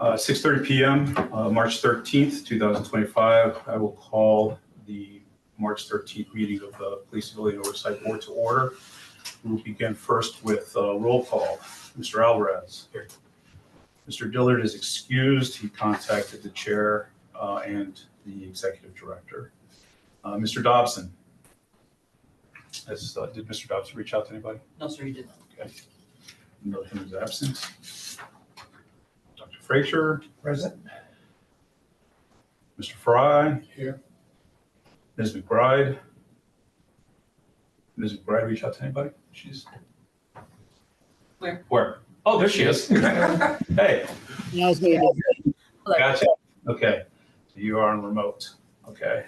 6:30 p.m., March 13th, 2025. I will call the March 13th meeting of the Police Civilian Oversight Board to order. We will begin first with roll call. Mr. Alvarez. Here. Mr. Dillard is excused. He contacted the chair and the executive director. Mr. Dobson. Did Mr. Dobson reach out to anybody? No, sir, he didn't. Okay. Note him is absent. Dr. Frazier. Present. Mr. Fry. Here. Ms. McBride. Ms. McBride reach out to anybody? She's. Where? Oh, there she is. Hey. Gotcha. Okay. So you are on remote. Okay.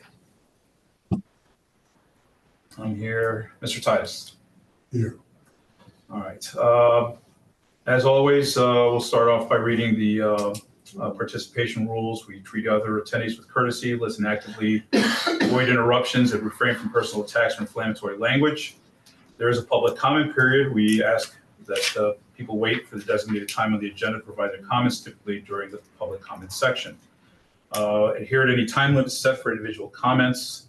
I'm here. Mr. Titus. Here. All right. As always, we'll start off by reading the participation rules. We treat other attendees with courtesy, listen actively, avoid interruptions, and refrain from personal attacks or inflammatory language. There is a public comment period. We ask that people wait for the designated time on the agenda to provide their comments, typically during the public comment section. Adhere to any time limits set for individual comments.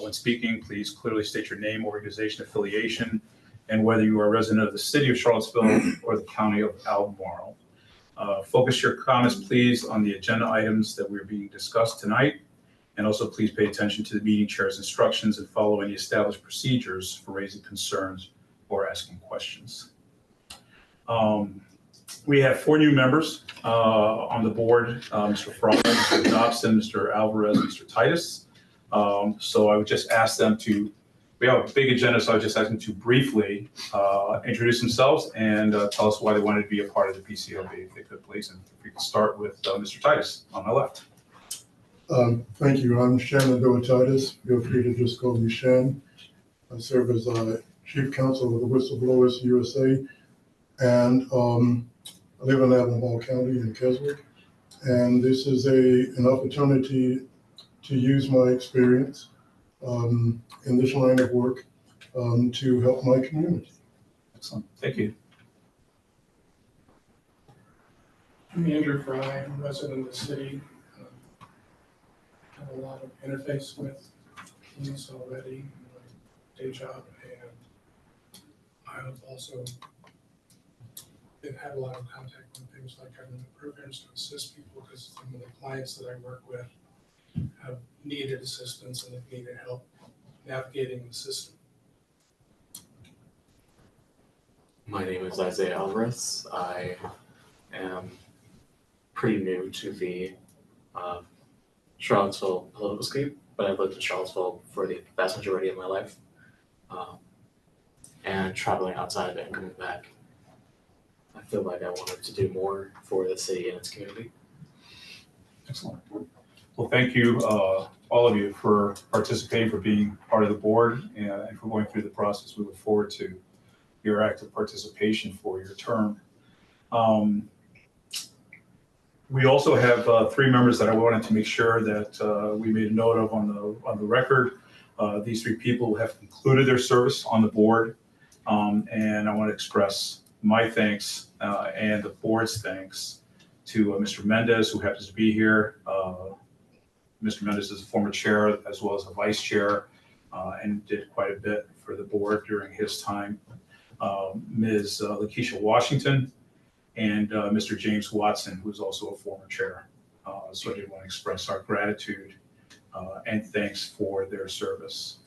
When speaking, please clearly state your name, organization, affiliation, and whether you are a resident of the city of Charlottesville or the county of Albemarle. Focus your comments, please, on the agenda items that we're being discussed tonight. And also please pay attention to the meeting chair's instructions and follow any established procedures for raising concerns or asking questions. We have 4 new members on the board, Mr. Fry, Mr. Dobson, Mr. Alvarez, Mr. Titus. So I would just ask them to, we have a big agenda, so I would just ask them to briefly introduce themselves and tell us why they wanted to be a part of the PCOB, if they could please. And if we could start with Mr. Titus on my left. Thank you. I'm Shannon Titus. Feel free to just call me Shan. I serve as Chief Counsel of the Whistleblowers USA, and I live in Albemarle County in Keswick. And this is an opportunity to use my experience in this line of work to help my community. Excellent. Thank you. I'm Andrew Fry. I'm a resident of the city. Have a lot of interface with police already in my day job, and I've also had a lot of contact with things like government programs to assist people, because some of the clients that I work with have needed assistance and have needed help navigating the system. My name is Isaiah Alvarez. I am pretty new to the Charlottesville political scape, but I've lived in Charlottesville for the vast majority of my life, and traveling outside of it and coming back, I feel like I wanted to do more for the city and its community. Excellent. Well, thank you, all of you, for participating, for being part of the board, and for going through the process. We look forward to your active participation for your term. We also have 3 members that I wanted to make sure that we made a note of on the record. These 3 people have concluded their service on the board, and I want to express my thanks and the board's thanks to Mr. Mendez, who happens to be here. Mr. Mendez is a former chair as well as a vice chair, and did quite a bit for the board during his time. Ms. Lakeisha Washington, and Mr. James Watson, who is also a former chair. So I did want to express our gratitude and thanks for their service.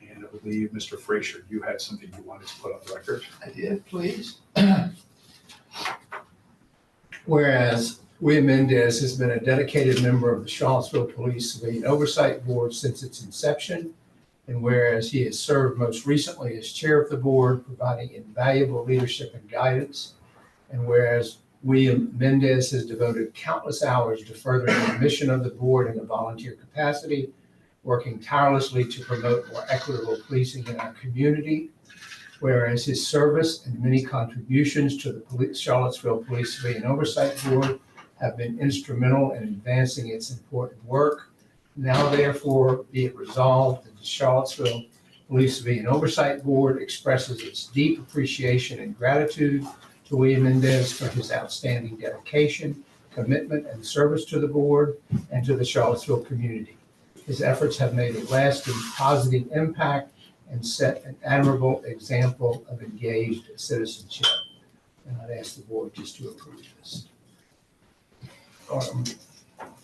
And I believe, Mr. Frazier, you had something you wanted to put on the record. I did, please. Whereas William Mendez has been a dedicated member of the Charlottesville Police Civilian Oversight Board since its inception, and whereas he has served most recently as chair of the board, providing invaluable leadership and guidance, and whereas William Mendez has devoted countless hours to furthering the mission of the board in a volunteer capacity, working tirelessly to promote more equitable policing in our community, whereas his service and many contributions to the Charlottesville Police Civilian Oversight Board have been instrumental in advancing its important work. Now, therefore, be it resolved that the Charlottesville Police Civilian Oversight Board expresses its deep appreciation and gratitude to to William Mendez for his outstanding dedication, commitment, and service to the board and to the Charlottesville community. His efforts have made a lasting positive impact and set an admirable example of engaged citizenship. And I'd ask the board just to approve this. Or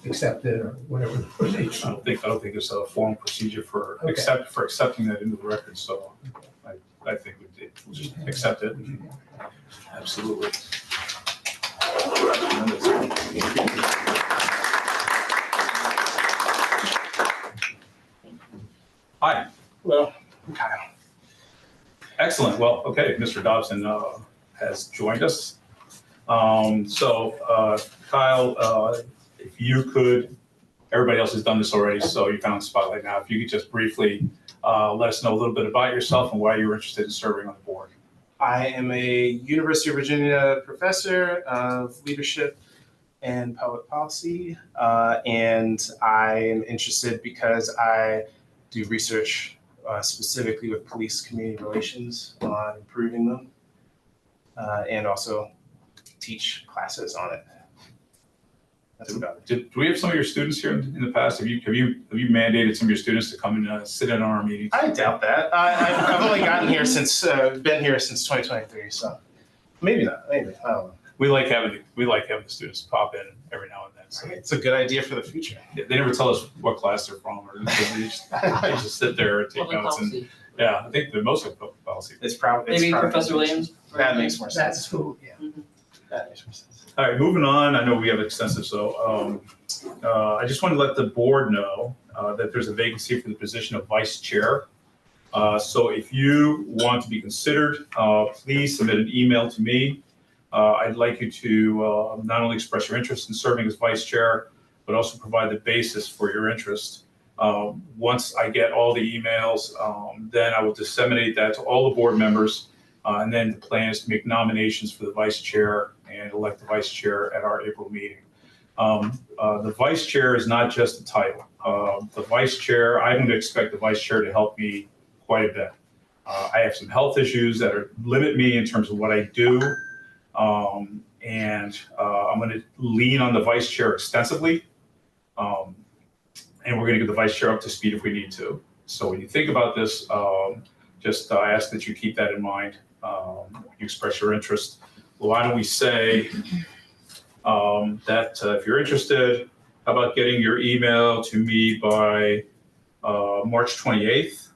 accept it or whatever the procedure. I don't think there's a formal procedure for Okay. accepting that into the record, so I think we'll just accept it. Absolutely. Hi. Well, Excellent. Well, okay, Mr. Dobson has joined us. Kyle, if you could, everybody else has done this already, so you're kind of spotlight now. If you could just briefly let us know a little bit about yourself and why you're interested in serving on the board. I am a University of Virginia professor of leadership and public policy, and I'm interested because I do research specifically with police community relations on improving them, and also teach classes on it. That's about it. Do we have some of your students here in the past? Have you mandated some of your students to come and sit in on our meetings? I doubt that. I've only gotten here since been here since 2023, so maybe not. Maybe I don't know. We like having the students pop in every now and then. So It's a good idea for the future. they never tell us what class they're from, or they just sit there and take Public notes. And policy. yeah, I think they're mostly public policy. It's probably Maybe Professor Williams? That makes more That's sense. cool, yeah. That makes more sense. All right, moving on. I know we have extensive, so I just want to let the board know that there's a vacancy for the position of vice chair. So if you want to be considered, please submit an email to me. I'd like you to not only express your interest in serving as vice chair, but also provide the basis for your interest. Once I get all the emails, then I will disseminate that to all the board members. And then the plan is to make nominations for the vice chair and elect the vice chair at our April meeting. The vice chair is not just a title. The vice chair, I'm going to expect the vice chair to help me quite a bit. I have some health issues that limit me in terms of what I do. And I'm going to lean on the vice chair extensively. And we're going to get the vice chair up to speed if we need to. So when you think about this, just ask that you keep that in mind. You express your interest. Well, why don't we say that if you're interested, how about getting your email to me by March 28th?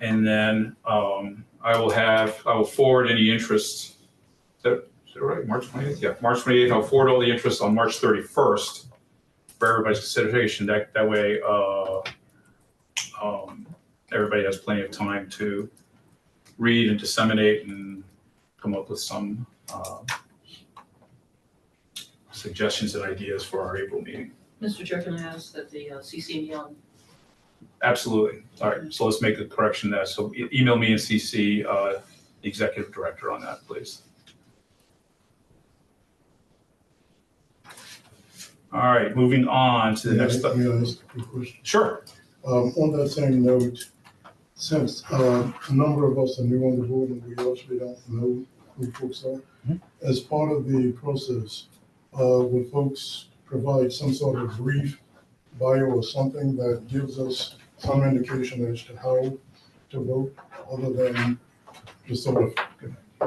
And then I will forward any interest. Is that right? March 28th? Yeah, March 28th. I'll forward all the interest on March 31st for everybody's consideration. That way, everybody has plenty of time to read and disseminate and come up with some suggestions and ideas for our April meeting. Mr. Chair, can I ask that the CC me on? Absolutely. All right, so let's make a correction there. So email me and CC the executive director on that, please. All right, moving on to the next. May I ask a quick question? Sure. On that same note, since a number of us are new on the board and we actually don't know who folks are, as part of the process, will folks provide some sort of brief bio or something that gives us some indication as to how to vote, other than just sort of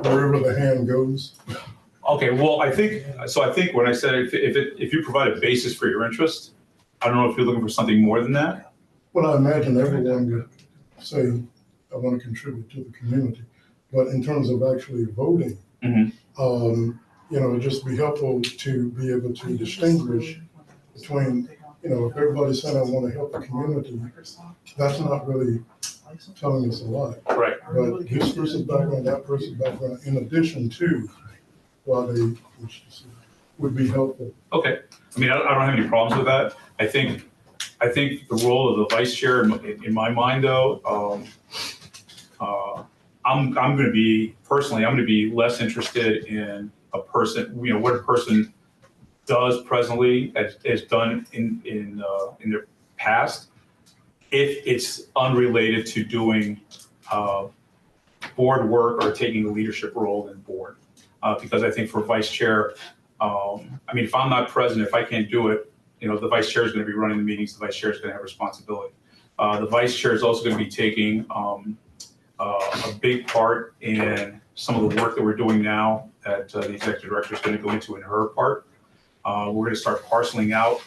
wherever the hand goes? Okay, well, I think when I said if you provide a basis for your interest, I don't know if you're looking for something more than that. Well, I imagine everyone would say, I want to contribute to the community. But in terms of actually voting, it'd just be helpful to be able to distinguish between, if everybody's saying I want to help the community, that's not really telling us a lot. Right. But this person's background, that person's background, in addition to why they would be helpful. Okay. I mean, I don't have any problems with that. I think the role of the vice chair, in my mind, though, I'm going to be less interested in a person, what a person does presently, has done in their past, if it's unrelated to doing board work or taking a leadership role in board. Because I think for vice chair, I mean, if I'm not present, if I can't do it, the vice chair is going to be running the meetings, the vice chair is going to have responsibility. The vice chair is also going to be taking a big part in some of the work that we're doing now that the executive director is going to go into in her part. We're going to start parceling out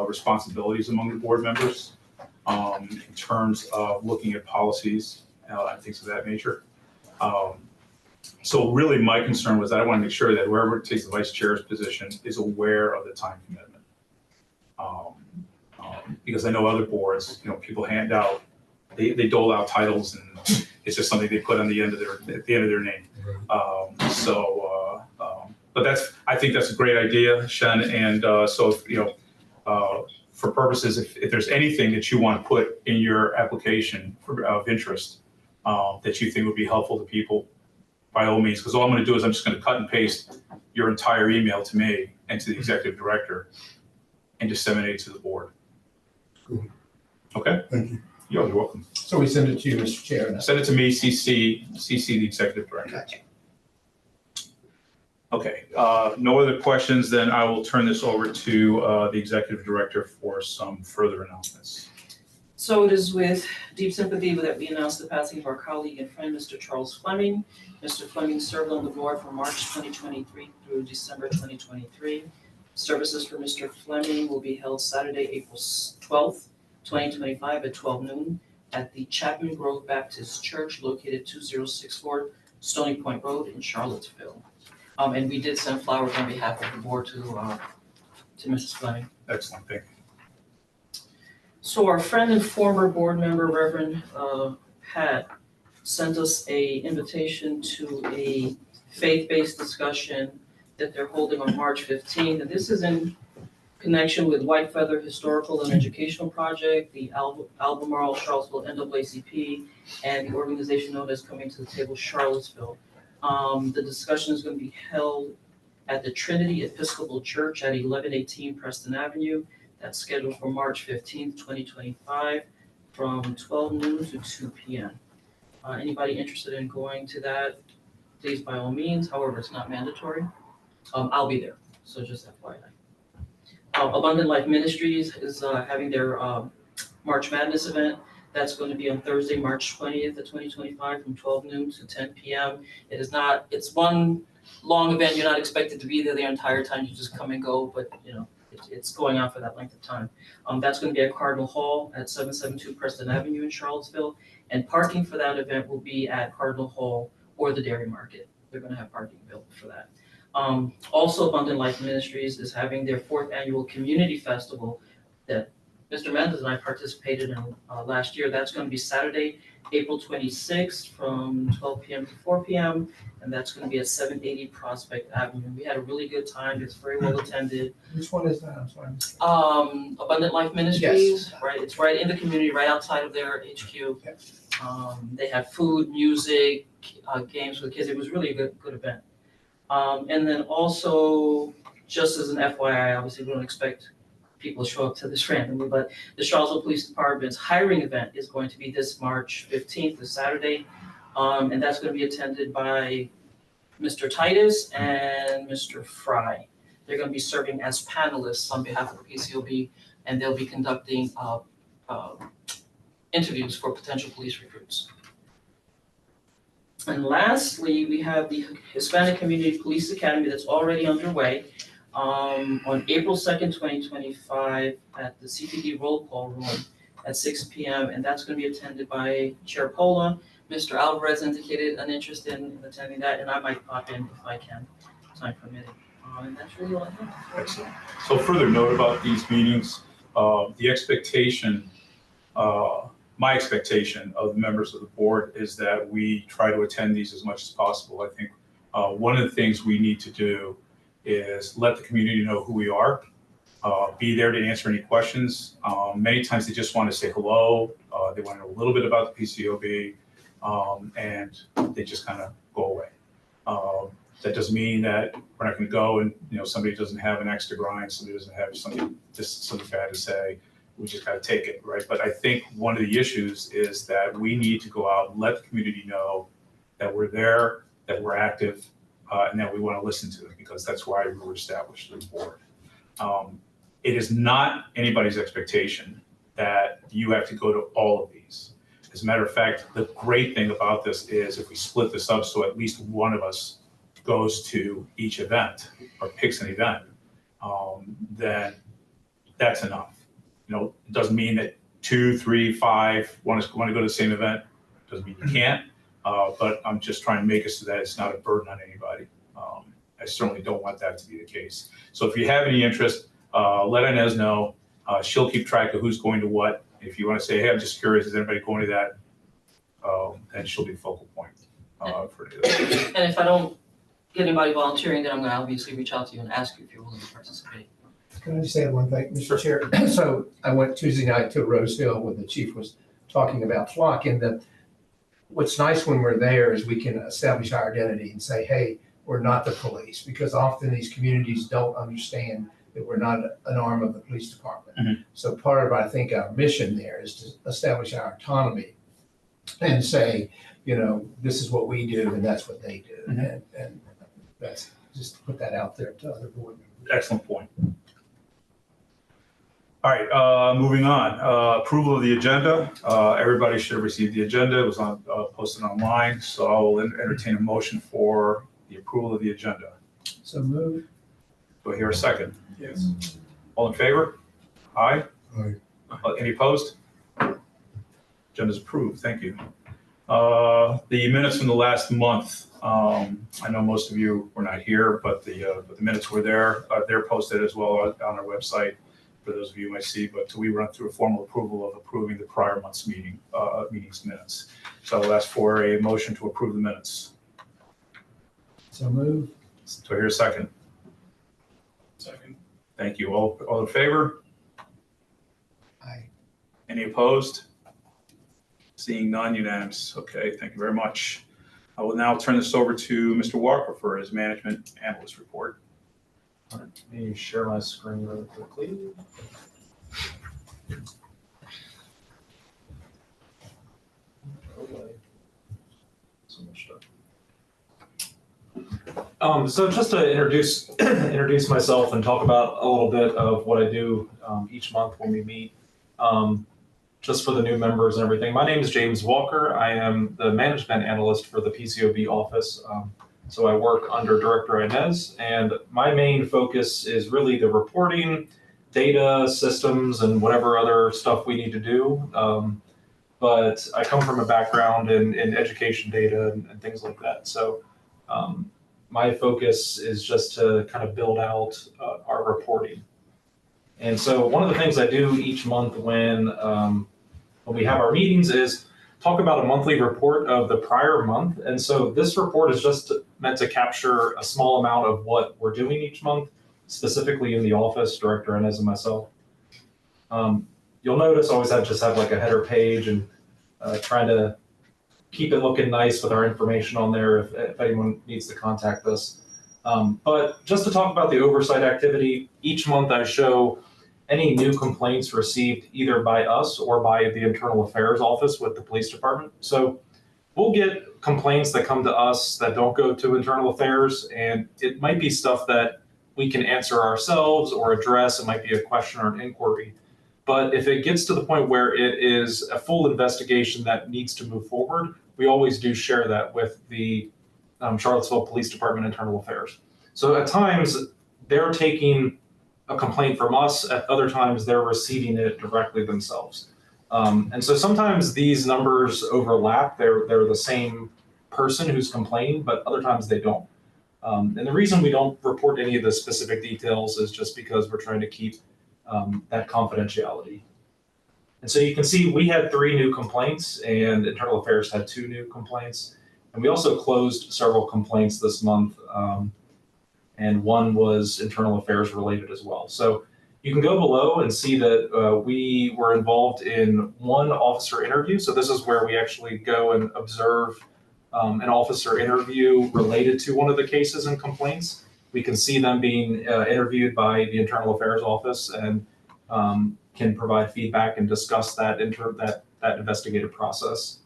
responsibilities among the board members in terms of looking at policies and things of that nature. So really my concern was that I want to make sure that whoever takes the vice chair's position is aware of the time commitment. Because I know other boards, people hand out, they dole out titles and it's just something they put on the end of their name. But I think that's a great idea, Shen. And so for purposes, if there's anything that you want to put in your application of interest that you think would be helpful to people, by all means, because all I'm going to do is I'm just going to cut and paste your entire email to me and to the executive director and disseminate it to the board. Cool. Okay? Thank you. You're welcome. So we send it to you, Mr. Chair. Now. Send it to me, CC the executive director. Gotcha. Okay, no other questions, then I will turn this over to the executive director for some further announcements. So it is with deep sympathy that we announce the passing of our colleague and friend, Mr. Charles Fleming. Mr. Fleming served on the board from March 2023 through December 2023. Services for Mr. Fleming will be held Saturday, April 12th, 2025 at 12 noon at the Chapman Grove Baptist Church located 2064 Stony Point Road in Charlottesville. And we did send flowers on behalf of the board to Mrs. Fleming. Excellent, thank you. So our friend and former board member, Reverend Pat, sent us a invitation to a faith-based discussion that they're holding on March 15th. And this is in connection with White Feather Historical and Educational Project, the Albemarle Charlottesville NAACP, and the organization known as Coming to the Table Charlottesville. The discussion is going to be held at the Trinity Episcopal Church at 1118 Preston Avenue. That's scheduled for March 15th, 2025 from 12 noon to 2 p.m. Anybody interested in going to that, please by all means. However, it's not mandatory. I'll be there, so just FYI. Abundant Life Ministries is having their March Madness event. That's going to be on Thursday, March 20th of 2025 from 12 noon to 10 p.m. It's one long event. You're not expected to be there the entire time. You just come and go, but it's going on for that length of time. That's going to be at Cardinal Hall at 772 Preston Avenue in Charlottesville. And parking for that event will be at Cardinal Hall or the Dairy Market. They're going to have parking available for that. Also, Abundant Life Ministries is having their 4th annual community festival that Mr. Mendez and I participated in last year. That's going to be Saturday, April 26th from 12 p.m. to 4 p.m. And that's going to be at 780 Prospect Avenue. We had a really good time. It's very well attended. Which one is that? I'm sorry. Abundant Life Ministries, right? It's right in the community, right outside of their HQ. They have food, music, games for the kids. It was really a good event. And then also, just as an FYI, obviously we don't expect people to show up to this randomly, but the Charlottesville Police Department's hiring event is going to be this March 15th, this Saturday. And that's going to be attended by Mr. Titus and Mr. Fry. They're going to be serving as panelists on behalf of the PCOB, and they'll be conducting interviews for potential police recruits. And lastly, we have the Hispanic Community Police Academy that's already underway on April 2nd, 2025 at the CPD roll call room at 6 p.m. And that's going to be attended by Chair Pola. Mr. Alvarez indicated an interest in attending that, and I might pop in if I can, time permitting. And that's really all I have. Excellent. So further note about these meetings, the expectation, my expectation of the members of the board is that we try to attend these as much as possible. I think one of the things we need to do is let the community know who we are, be there to answer any questions. Many times they just want to say hello. They want to know a little bit about the PCOB, and they just kind of go away. That doesn't mean that we're not going to go and somebody doesn't have an extra grind, somebody doesn't have something bad to say. We just got to take it, right? But I think one of the issues is that we need to go out and let the community know that we're there, that we're active, and that we want to listen to them, because that's why we were established as a board. It is not anybody's expectation that you have to go to all of these. As a matter of fact, the great thing about this is if we split this up so at least one of us goes to each event or picks an event, then that's enough. It doesn't mean that 2, 3, 5 want to go to the same event. Doesn't mean you can't, but I'm just trying to make it so that it's not a burden on anybody. I certainly don't want that to be the case. So if you have any interest, let Inez know. She'll keep track of who's going to what. If you want to say, hey, I'm just curious, is anybody going to that? Then she'll be focal point for this. And if I don't get anybody volunteering, then I'm gonna obviously reach out to you and ask you if you're willing to participate. Can I just add one thing, Mr. Chair? So I went Tuesday night to Rose Hill when the chief was talking about flock, and what's nice when we're there is we can establish our identity and say, hey, we're not the police, because often these communities don't understand that we're not an arm of the police department. Mm-hmm. So part of, I think, our mission there is to establish our autonomy and say, this is what we do and that's what they do. Mm-hmm. And that's just to put that out there to other board members. Excellent point. All right, moving on. Approval of the agenda. Everybody should have received the agenda. It was posted online, so I will entertain a motion for the approval of the agenda. So move. Do I hear a second? Yes. All in favor? Aye. Aye. Any opposed? Agenda's approved. Thank you. The minutes from the last month. I know most of you were not here, but the minutes were there. They're posted as well on our website for those of you who might see. But we run through a formal approval of approving the prior month's meetings minutes. So I'll ask for a motion to approve the minutes. So move. Do I hear a second? Second. Thank you. All in favor? Aye. Any opposed? Seeing none, unanimous. Okay, thank you very much. I will now turn this over to Mr. Walker for his management analyst report. All right, let me share my screen really quickly. So much stuff. So just to introduce myself and talk about a little bit of what I do each month when we meet, just for the new members and everything. My name is James Walker. I am the management analyst for the PCOB office. So I work under Director Inez, and my main focus is really the reporting, data, systems, and whatever other stuff we need to do. But I come from a background in education data and things like that. So my focus is just to kind of build out our reporting. And so one of the things I do each month when we have our meetings is talk about a monthly report of the prior month. And so this report is just meant to capture a small amount of what we're doing each month, specifically in the office, Director Inez and myself. You'll notice I always have like a header page and trying to keep it looking nice with our information on there if anyone needs to contact us. But just to talk about the oversight activity, each month I show any new complaints received either by us or by the Internal Affairs Office with the police department. So we'll get complaints that come to us that don't go to Internal Affairs, and it might be stuff that we can answer ourselves or address. It might be a question or an inquiry. But if it gets to the point where it is a full investigation that needs to move forward, we always do share that with the Charlottesville Police Department Internal Affairs. So at times they're taking a complaint from us, at other times they're receiving it directly themselves. And so sometimes these numbers overlap, they're the same person who's complaining, but other times they don't. And the reason we don't report any of the specific details is just because we're trying to keep that confidentiality. And so you can see we had 3 new complaints and Internal Affairs had 2 new complaints. And we also closed several complaints this month. And one was Internal Affairs related as well. So you can go below and see that we were involved in 1 officer interview. So this is where we actually go and observe an officer interview related to one of the cases and complaints. We can see them being interviewed by the Internal Affairs Office and can provide feedback and discuss that investigative process.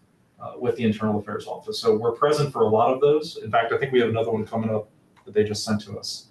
with the Internal Affairs Office. So we're present for a lot of those. In fact, I think we have another one coming up that they just sent to us.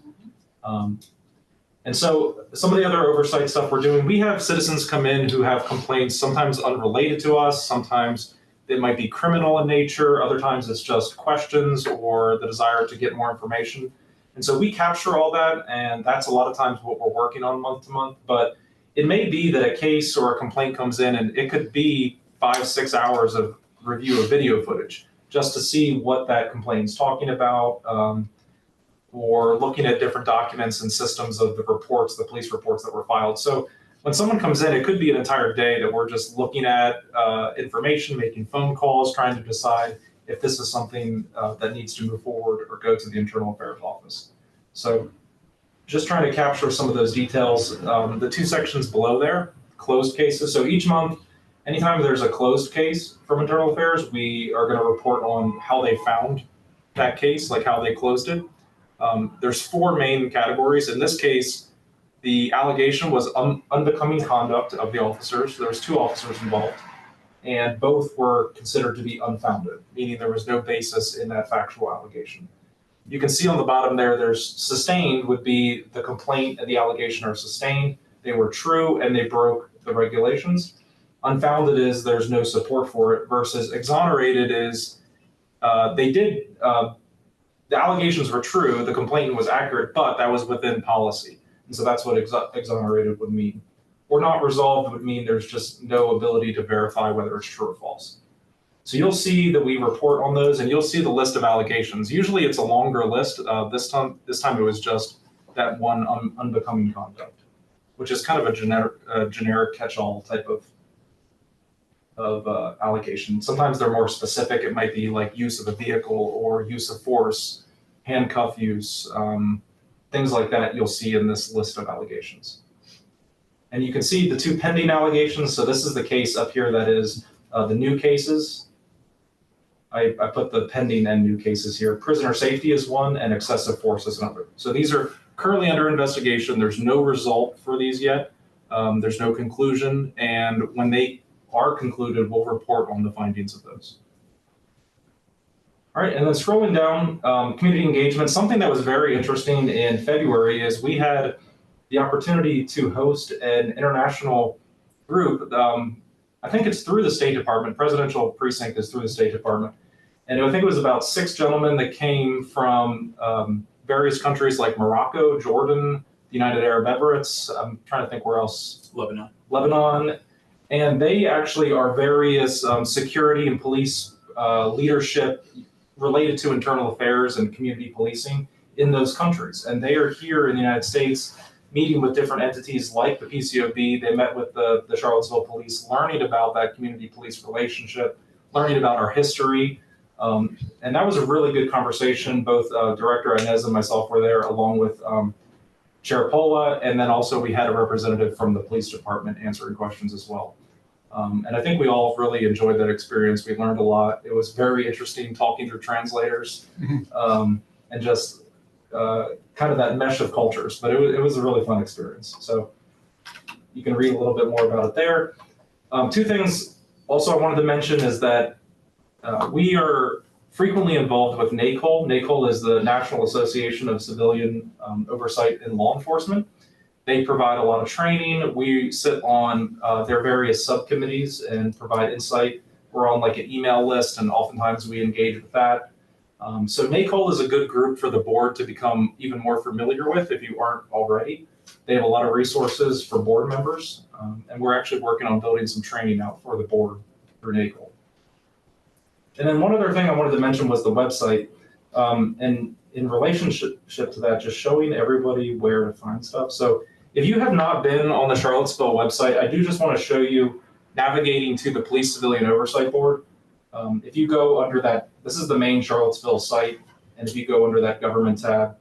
And so some of the other oversight stuff we're doing, we have citizens come in who have complaints, sometimes unrelated to us, sometimes they might be criminal in nature, other times it's just questions or the desire to get more information. And so we capture all that, and that's a lot of times what we're working on month to month. But it may be that a case or a complaint comes in and it could be 5-6 hours of review of video footage just to see what that complaint's talking about, or looking at different documents and systems of the reports, the police reports that were filed. So when someone comes in, it could be an entire day that we're just looking at information, making phone calls, trying to decide if this is something that needs to move forward or go to the Internal Affairs Office. So just trying to capture some of those details. The 2 sections below there, closed cases. So each month, anytime there's a closed case from Internal Affairs, we are going to report on how they found that case, like how they closed it. There's 4 main categories. In this case, the allegation was unbecoming conduct of the officers. There was 2 officers involved, and both were considered to be unfounded, meaning there was no basis in that factual allegation. You can see on the bottom there, there's sustained would be the complaint and the allegation are sustained. They were true and they broke the regulations. Unfounded is there's no support for it, versus exonerated is the allegations were true, the complaint was accurate, but that was within policy. And so that's what exonerated would mean. Or not resolved would mean there's just no ability to verify whether it's true or false. So you'll see that we report on those, and you'll see the list of allegations. Usually it's a longer list. This time it was just that one unbecoming conduct, which is kind of a generic catch-all type of allegation. Sometimes they're more specific. It might be like use of a vehicle or use of force, handcuff use, things like that you'll see in this list of allegations. And you can see the 2 pending allegations. So this is the case up here that is the new cases. I put the pending and new cases here. Prisoner safety is one, and excessive force is another. So these are currently under investigation. There's no result for these yet. There's no conclusion. And when they are concluded, we'll report on the findings of those. All right, and then scrolling down, community engagement. Something that was very interesting in February is we had the opportunity to host an international group. I think it's through the State Department. Presidential Precinct is through the State Department. And I think it was about 6 gentlemen that came from various countries like Morocco, Jordan, the United Arab Emirates. I'm trying to think where else. Lebanon. And they actually are various security and police leadership related to internal affairs and community policing in those countries. And they are here in the United States meeting with different entities like the PCOB. They met with the Charlottesville police, learning about that community police relationship, learning about our history. And that was a really good conversation. Both Director Inez and myself were there, along with Chair Pola, and then also we had a representative from the police department answering questions as well. And I think we all really enjoyed that experience. We learned a lot. It was very interesting talking through translators, and just kind of that mesh of cultures, but it was a really fun experience. So you can read a little bit more about it there. 2 things also I wanted to mention is that we are frequently involved with NACOL. NACOL is the National Association of Civilian Oversight in Law Enforcement. They provide a lot of training. We sit on their various subcommittees and provide insight. We're on like an email list, and oftentimes we engage with that. So NACOL is a good group for the board to become even more familiar with if you aren't already. They have a lot of resources for board members, and we're actually working on building some training out for the board through NACOL. And then one other thing I wanted to mention was the website. And in relationship to that, just showing everybody where to find stuff. So if you have not been on the Charlottesville website, I do just want to show you navigating to the Police Civilian Oversight Board. If you go under that, this is the main Charlottesville site, and if you go under that government tab,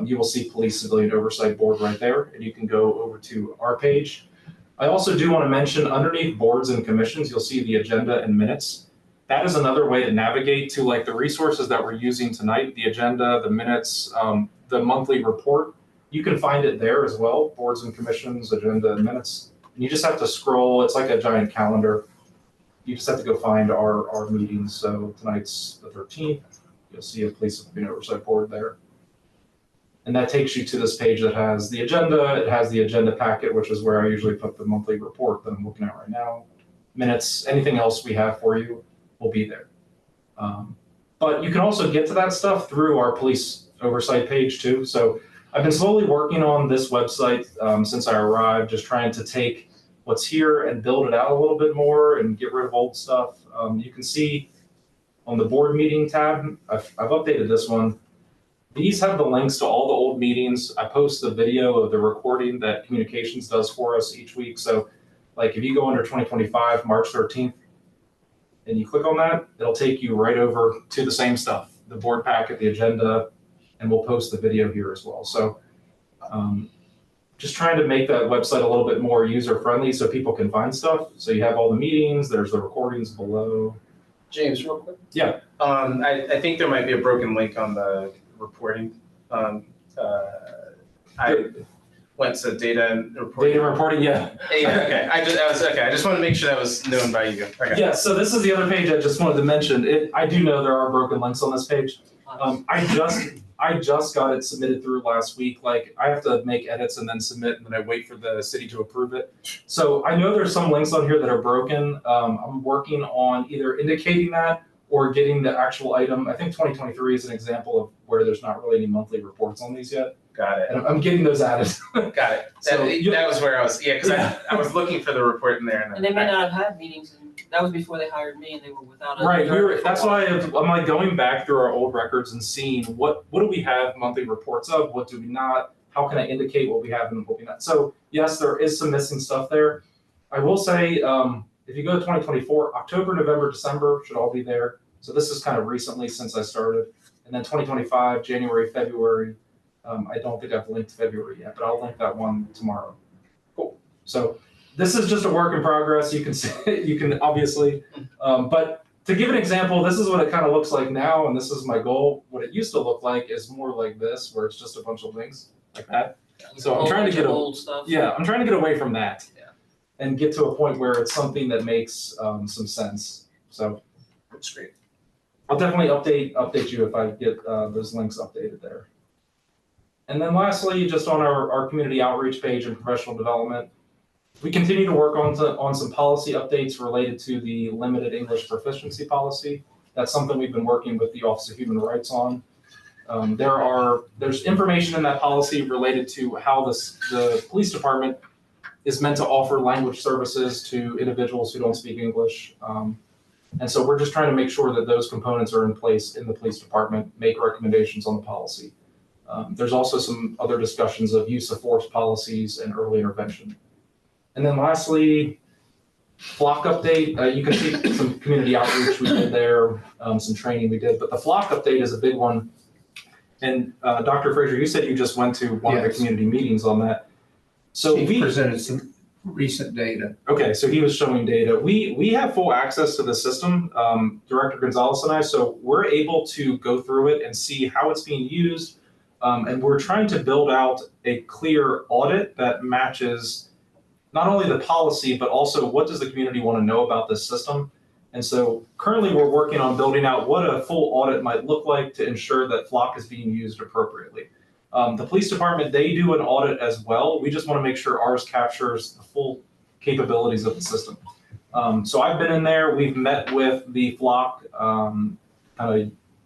you will see Police Civilian Oversight Board right there, and you can go over to our page. I also do want to mention underneath boards and commissions, you'll see the agenda and minutes. That is another way to navigate to like the resources that we're using tonight, the agenda, the minutes, the monthly report. You can find it there as well, boards and commissions, agenda and minutes. And you just have to scroll. It's like a giant calendar. You just have to go find our meetings. So tonight's the 13th. You'll see a Police Civilian Oversight Board there. And that takes you to this page that has the agenda. It has the agenda packet, which is where I usually put the monthly report that I'm looking at right now. Minutes, anything else we have for you will be there. But you can also get to that stuff through our police oversight page too. So I've been slowly working on this website since I arrived, just trying to take what's here and build it out a little bit more and get rid of old stuff. You can see on the board meeting tab, I've updated this one. These have the links to all the old meetings. I post the video of the recording that communications does for us each week. So like if you go under 2025, March 13th, and you click on that, it'll take you right over to the same stuff, the board packet, the agenda, and we'll post the video here as well. So just trying to make that website a little bit more user-friendly so people can find stuff. So you have all the meetings, there's the recordings below. James, real quick. Yeah. I think there might be a broken link on the reporting. I went to data and reporting. Data reporting, yeah. Yeah, okay. I just want to make sure that was known by you. Okay. Yeah, so this is the other page I just wanted to mention. I do know there are broken links on this page. I just got it submitted through last week. Like I have to make edits and then submit, and then I wait for the city to approve it. So I know there's some links on here that are broken. I'm working on either indicating that or getting the actual item. I think 2023 is an example of where there's not really any monthly reports on these yet. Got it. And I'm getting those added. Got it. So that was where I was, because I was looking for the report in there. And they may not have had meetings, and that was before they hired me, and they were without a. Right, director for that's a while. why I'm like going back through our old records and seeing what do we have monthly reports of, what do we not, how can I indicate what we have and what we not. So yes, there is some missing stuff there. I will say, if you go to 2024, October, November, December should all be there. So this is kind of recently since I started. And then 2025, January, February, I don't think I've linked February yet, but I'll link that one tomorrow. Cool. So this is just a work in progress. You can see, you can obviously, but to give an example, this is what it kind of looks like now, and this is my goal. What it used to look like is more like this, where it's just a bunch of links like that. So I'm trying to get old stuff. Yeah, I'm trying to get away from that. Yeah. And get to a point where it's something that makes some sense. So That's great. I'll definitely update you if I get those links updated there. And then lastly, just on our community outreach page and professional development, we continue to work on some policy updates related to the limited English proficiency policy. That's something we've been working with the Office of Human Rights on. There's information in that policy related to how the police department is meant to offer language services to individuals who don't speak English. And so we're just trying to make sure that those components are in place in the police department, make recommendations on the policy. There's also some other discussions of use of force policies and early intervention. And then lastly, flock update. You can see some community outreach we did there, some training we did, but the flock update is a big one. And Dr. Fraser, you said you just went to one of the community meetings on that. So He presented some recent data. Okay, so he was showing data. We have full access to the system, Director Gonzalez and I, so we're able to go through it and see how it's being used. And we're trying to build out a clear audit that matches not only the policy, but also what does the community want to know about this system. And so currently we're working on building out what a full audit might look like to ensure that Flock is being used appropriately. The police department, they do an audit as well. We just want to make sure ours captures the full capabilities of the system. So I've been in there, we've met with the Flock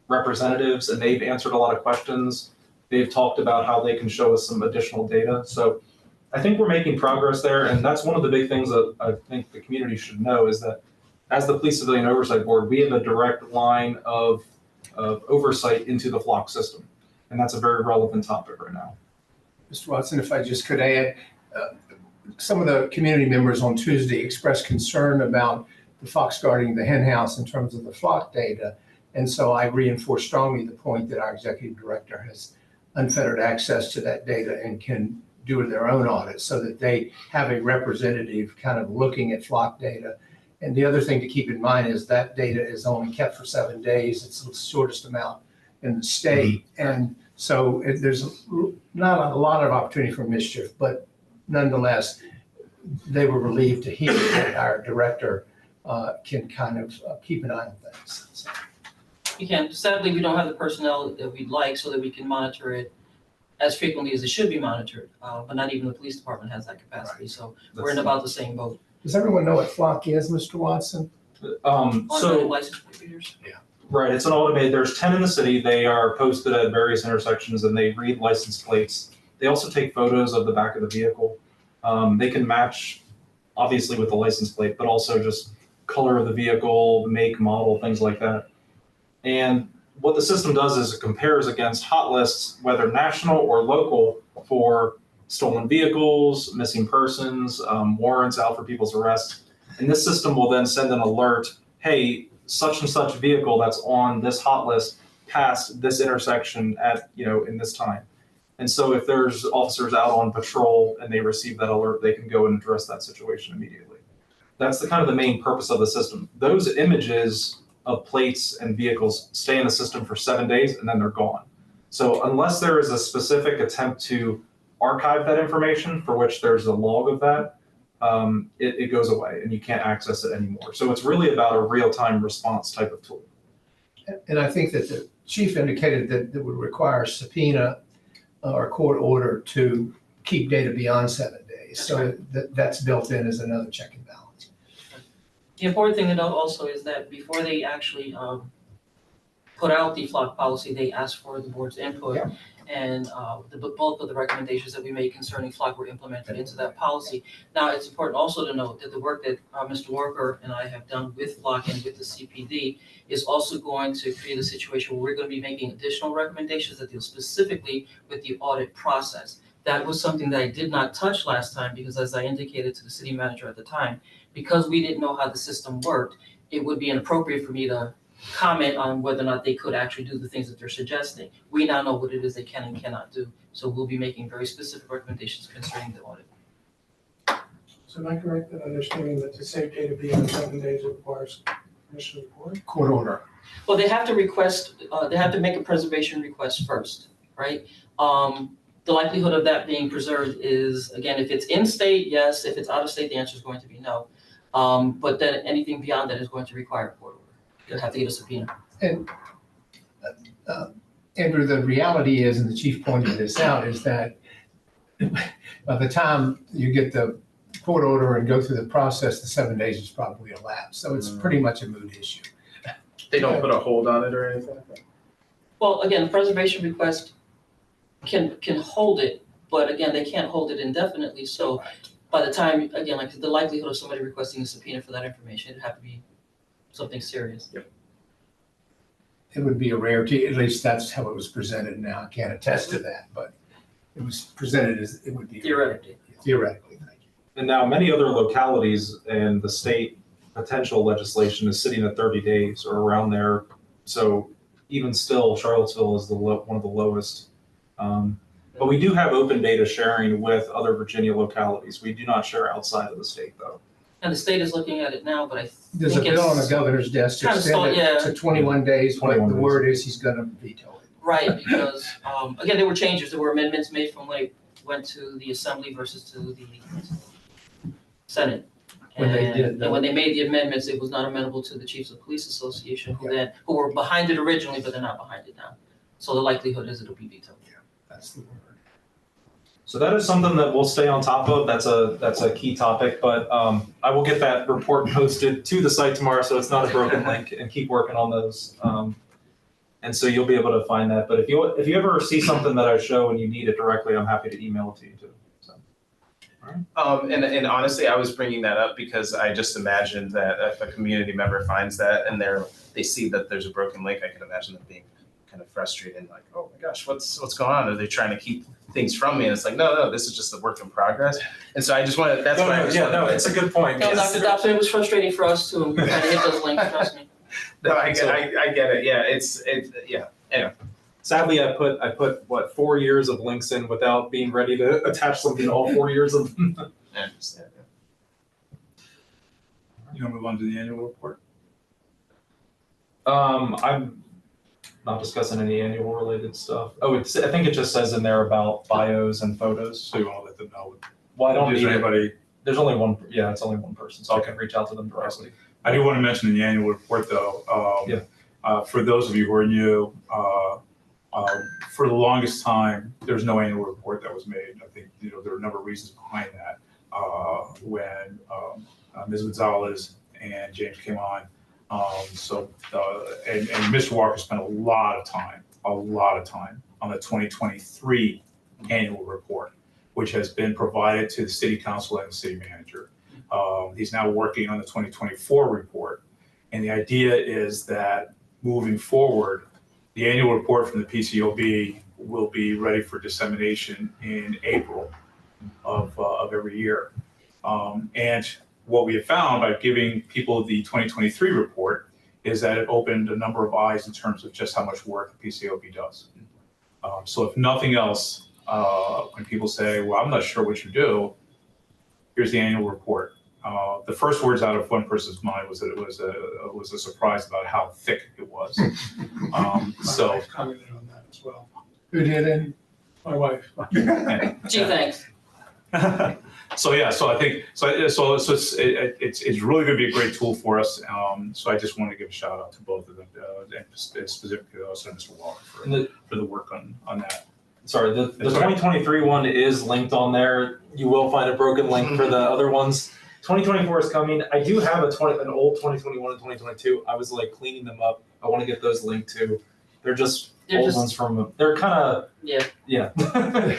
representatives, and they've answered a lot of questions. They've talked about how they can show us some additional data. So I think we're making progress there, and that's one of the big things that I think the community should know is that as the Police Civilian Oversight Board, we have a direct line of oversight into the Flock system, and that's a very relevant topic right now. Mr. Watson, if I just could add, some of the community members on Tuesday expressed concern about the fox guarding the hen house in terms of the flock data. And so I reinforce strongly the point that our executive director has unfettered access to that data and can do their own audit so that they have a representative kind of looking at flock data. And the other thing to keep in mind is that data is only kept for 7 days. It's the shortest amount in the state. And so there's not a lot of opportunity for mischief, but nonetheless, they were relieved to hear that our director can kind of keep an eye on things. So, You can. Sadly, we don't have the personnel that we'd like so that we can monitor it as frequently as it should be monitored. But not even the police department has that capacity. So we're in about the same boat. does everyone know what flock is, Mr. Watson? Automatic So, license plate readers. right, it's an automated, there's 10 in the city. They are posted at various intersections and they read license plates. They also take photos of the back of the vehicle. They can match, obviously, with the license plate, but also just color of the vehicle, make, model, things like that. And what the system does is it compares against hot lists, whether national or local, for stolen vehicles, missing persons, warrants out for people's arrests. And this system will then send an alert, hey, such and such vehicle that's on this hot list passed this intersection at, in this time. And so if there's officers out on patrol and they receive that alert, they can go and address that situation immediately. That's the kind of the main purpose of the system. Those images of plates and vehicles stay in the system for 7 days and then they're gone. So unless there is a specific attempt to archive that information, for which there's a log of that, it goes away and you can't access it anymore. So it's really about a real-time response type of tool. And I think that the chief indicated that it would require a subpoena or court order to keep data beyond 7 days. So that's built in as another check and balance. The important thing to note also is that before they actually put out the flock policy, they asked for the board's input. Yeah. And the bulk of the recommendations that we made concerning flock were implemented into that policy. Now, it's important also to note that the work that Mr. Walker and I have done with flock and with the CPD is also going to create a situation where we're going to be making additional recommendations that deal specifically with the audit process. That was something that I did not touch last time because, as I indicated to the city manager at the time, because we didn't know how the system worked, it would be inappropriate for me to comment on whether or not they could actually do the things that they're suggesting. We now know what it is they can and cannot do. So we'll be making very specific recommendations concerning the audit. So am I correct in understanding that to save data beyond 7 days requires permission of the board? Court order. Well, they have to request, they have to make a preservation request first, right? The likelihood of that being preserved is, again, if it's in state, yes. If it's out of state, the answer is going to be no. But then anything beyond that is going to require a court order. You'll have to get a subpoena. And Andrew, the reality is, and the chief pointed this out, is that by the time you get the court order and go through the process, the 7 days is probably elapsed. So it's pretty much a moot issue. They don't put a hold on it or anything? Well, again, the preservation request can hold it, but again, they can't hold it indefinitely. So by the time, again, like the likelihood of somebody requesting a subpoena for that information, it'd have to be something serious. Yep. It would be a rarity, at least that's how it was presented now. I can't attest to that, but it was presented as it would be. Theoretically. Theoretically, thank you. And now many other localities and the state potential legislation is sitting at 30 days or around there. So even still, Charlottesville is one of the lowest. But we do have open data sharing with other Virginia localities. We do not share outside of the state though. And the state is looking at it now, but I There's a think bill on the it's governor's desk to kind of stalled, extend yeah. it to 21 days, but 21 the days. word is he's gonna veto it. right, because, again, there were changes, there were amendments made from when it went to the assembly versus to the Senate. When they did, And when they made the amendments, it was not amenable to the Chiefs of Police Association, who were behind it originally, but they're not behind it now. So the likelihood is it'll be vetoed. That's the word. So that is something that we'll stay on top of. That's a key topic, but I will get that report posted to the site tomorrow, so it's not a broken link, and keep working on those. And so you'll be able to find that. But if you ever see something that I show and you need it directly, I'm happy to email it to you too. So, all right. And honestly, I was bringing that up because I just imagined that if a community member finds that and they see that there's a broken link, I could imagine them being kind of frustrated and like, oh my gosh, what's going on? Are they trying to keep things from me? And it's like, no, this is just a work in progress. And so I just wanted, that's why I was. It's a good point. No, Yes. Dr. Dobson, it was frustrating for us too, trying to hit those links, trust me. No, I get it. Yeah, it's yeah. Anyway. Sadly, I put 4 years of links in without being ready to attach something to all 4 years of them. I understand. You want to move on to the annual report? I'm not discussing any annual related stuff. Oh, I think it just says in there about bios and photos. So you want to let them know. Well, I don't Is need there it. anybody? There's only one. Yeah, it's only one person, so I can reach out to them directly. I do want to mention in the annual report, though, for those of you who are new, for the longest time, there's no annual report that was made. I think there are a number of reasons behind that. When Ms. Gonzalez and James came on, and Mr. Walker spent a lot of time on the 2023 annual report, which has been provided to the city council and the city manager. He's now working on the 2024 report. And the idea is that moving forward, the annual report from the PCOB will be ready for dissemination in April of every year. And what we have found by giving people the 2023 report is that it opened a number of eyes in terms of just how much work the PCOB does. So if nothing else, when people say, well, I'm not sure what you do, here's the annual report. The first words out of one person's mind was that it was a surprise about how thick it was. My wife commented on that as well. Who did it? My wife. Gee, thanks. So yeah, so I think it's really going to be a great tool for us. So I just want to give a shout out to both of them, and specifically also Mr. Walker for the work on that. Sorry, the 2023 one is linked on there. You will find a broken link for the other ones. 2024 is coming. I do have an old 2021 and 2022. I was like cleaning them up. I want to get those linked too. They're just old ones from. They're kind of yeah. I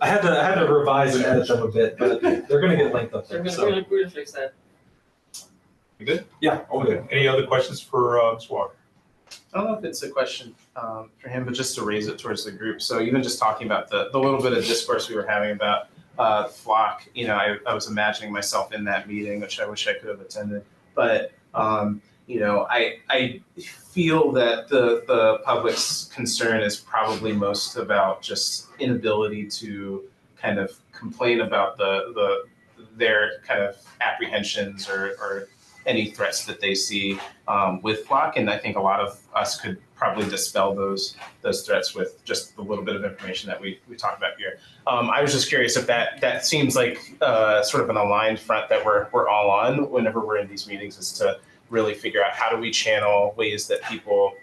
had to revise and edit them a bit, but they're gonna get linked up there. We're gonna fix that. You good? Yeah. Okay. Any other questions for Mr. Walker? I don't know if it's a question for him, but just to raise it towards the group. So even just talking about the little bit of discourse we were having about flock, I was imagining myself in that meeting, which I wish I could have attended. But I feel that the public's concern is probably most about just inability to kind of complain about their kind of apprehensions or any threats that they see with flock. And I think a lot of us could probably dispel those threats with just the little bit of information that we talked about here. I was just curious if that seems like sort of an aligned front that we're all on whenever we're in these meetings, is to really figure out how do we channel ways that people,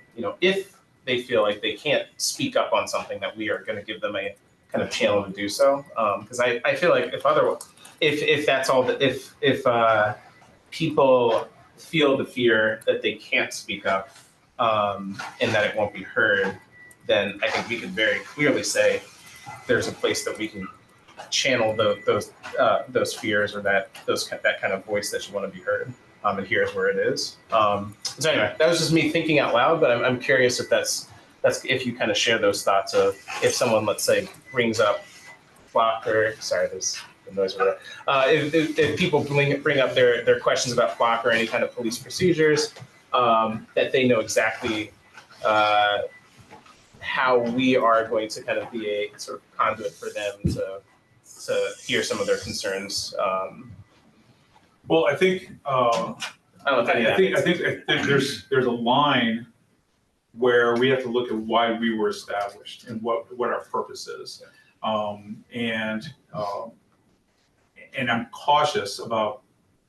if they feel like they can't speak up on something, that we are going to give them a kind of channel to do so. Because I feel like if that's all that, if people feel the fear that they can't speak up and that it won't be heard, then I think we could very clearly say there's a place that we can channel those fears or that kind of voice that you want to be heard. And here's where it is. So anyway, that was just me thinking out loud, but I'm curious if that's if you kind of share those thoughts of if someone, let's say, brings up flock, or sorry, there's the noise over there. If people bring up their questions about flock or any kind of police procedures, that they know exactly how we are going to kind of be a sort of conduit for them to hear some of their concerns. Well, I think I think there's a line where we have to look at why we were established and what our purpose is, and I'm cautious about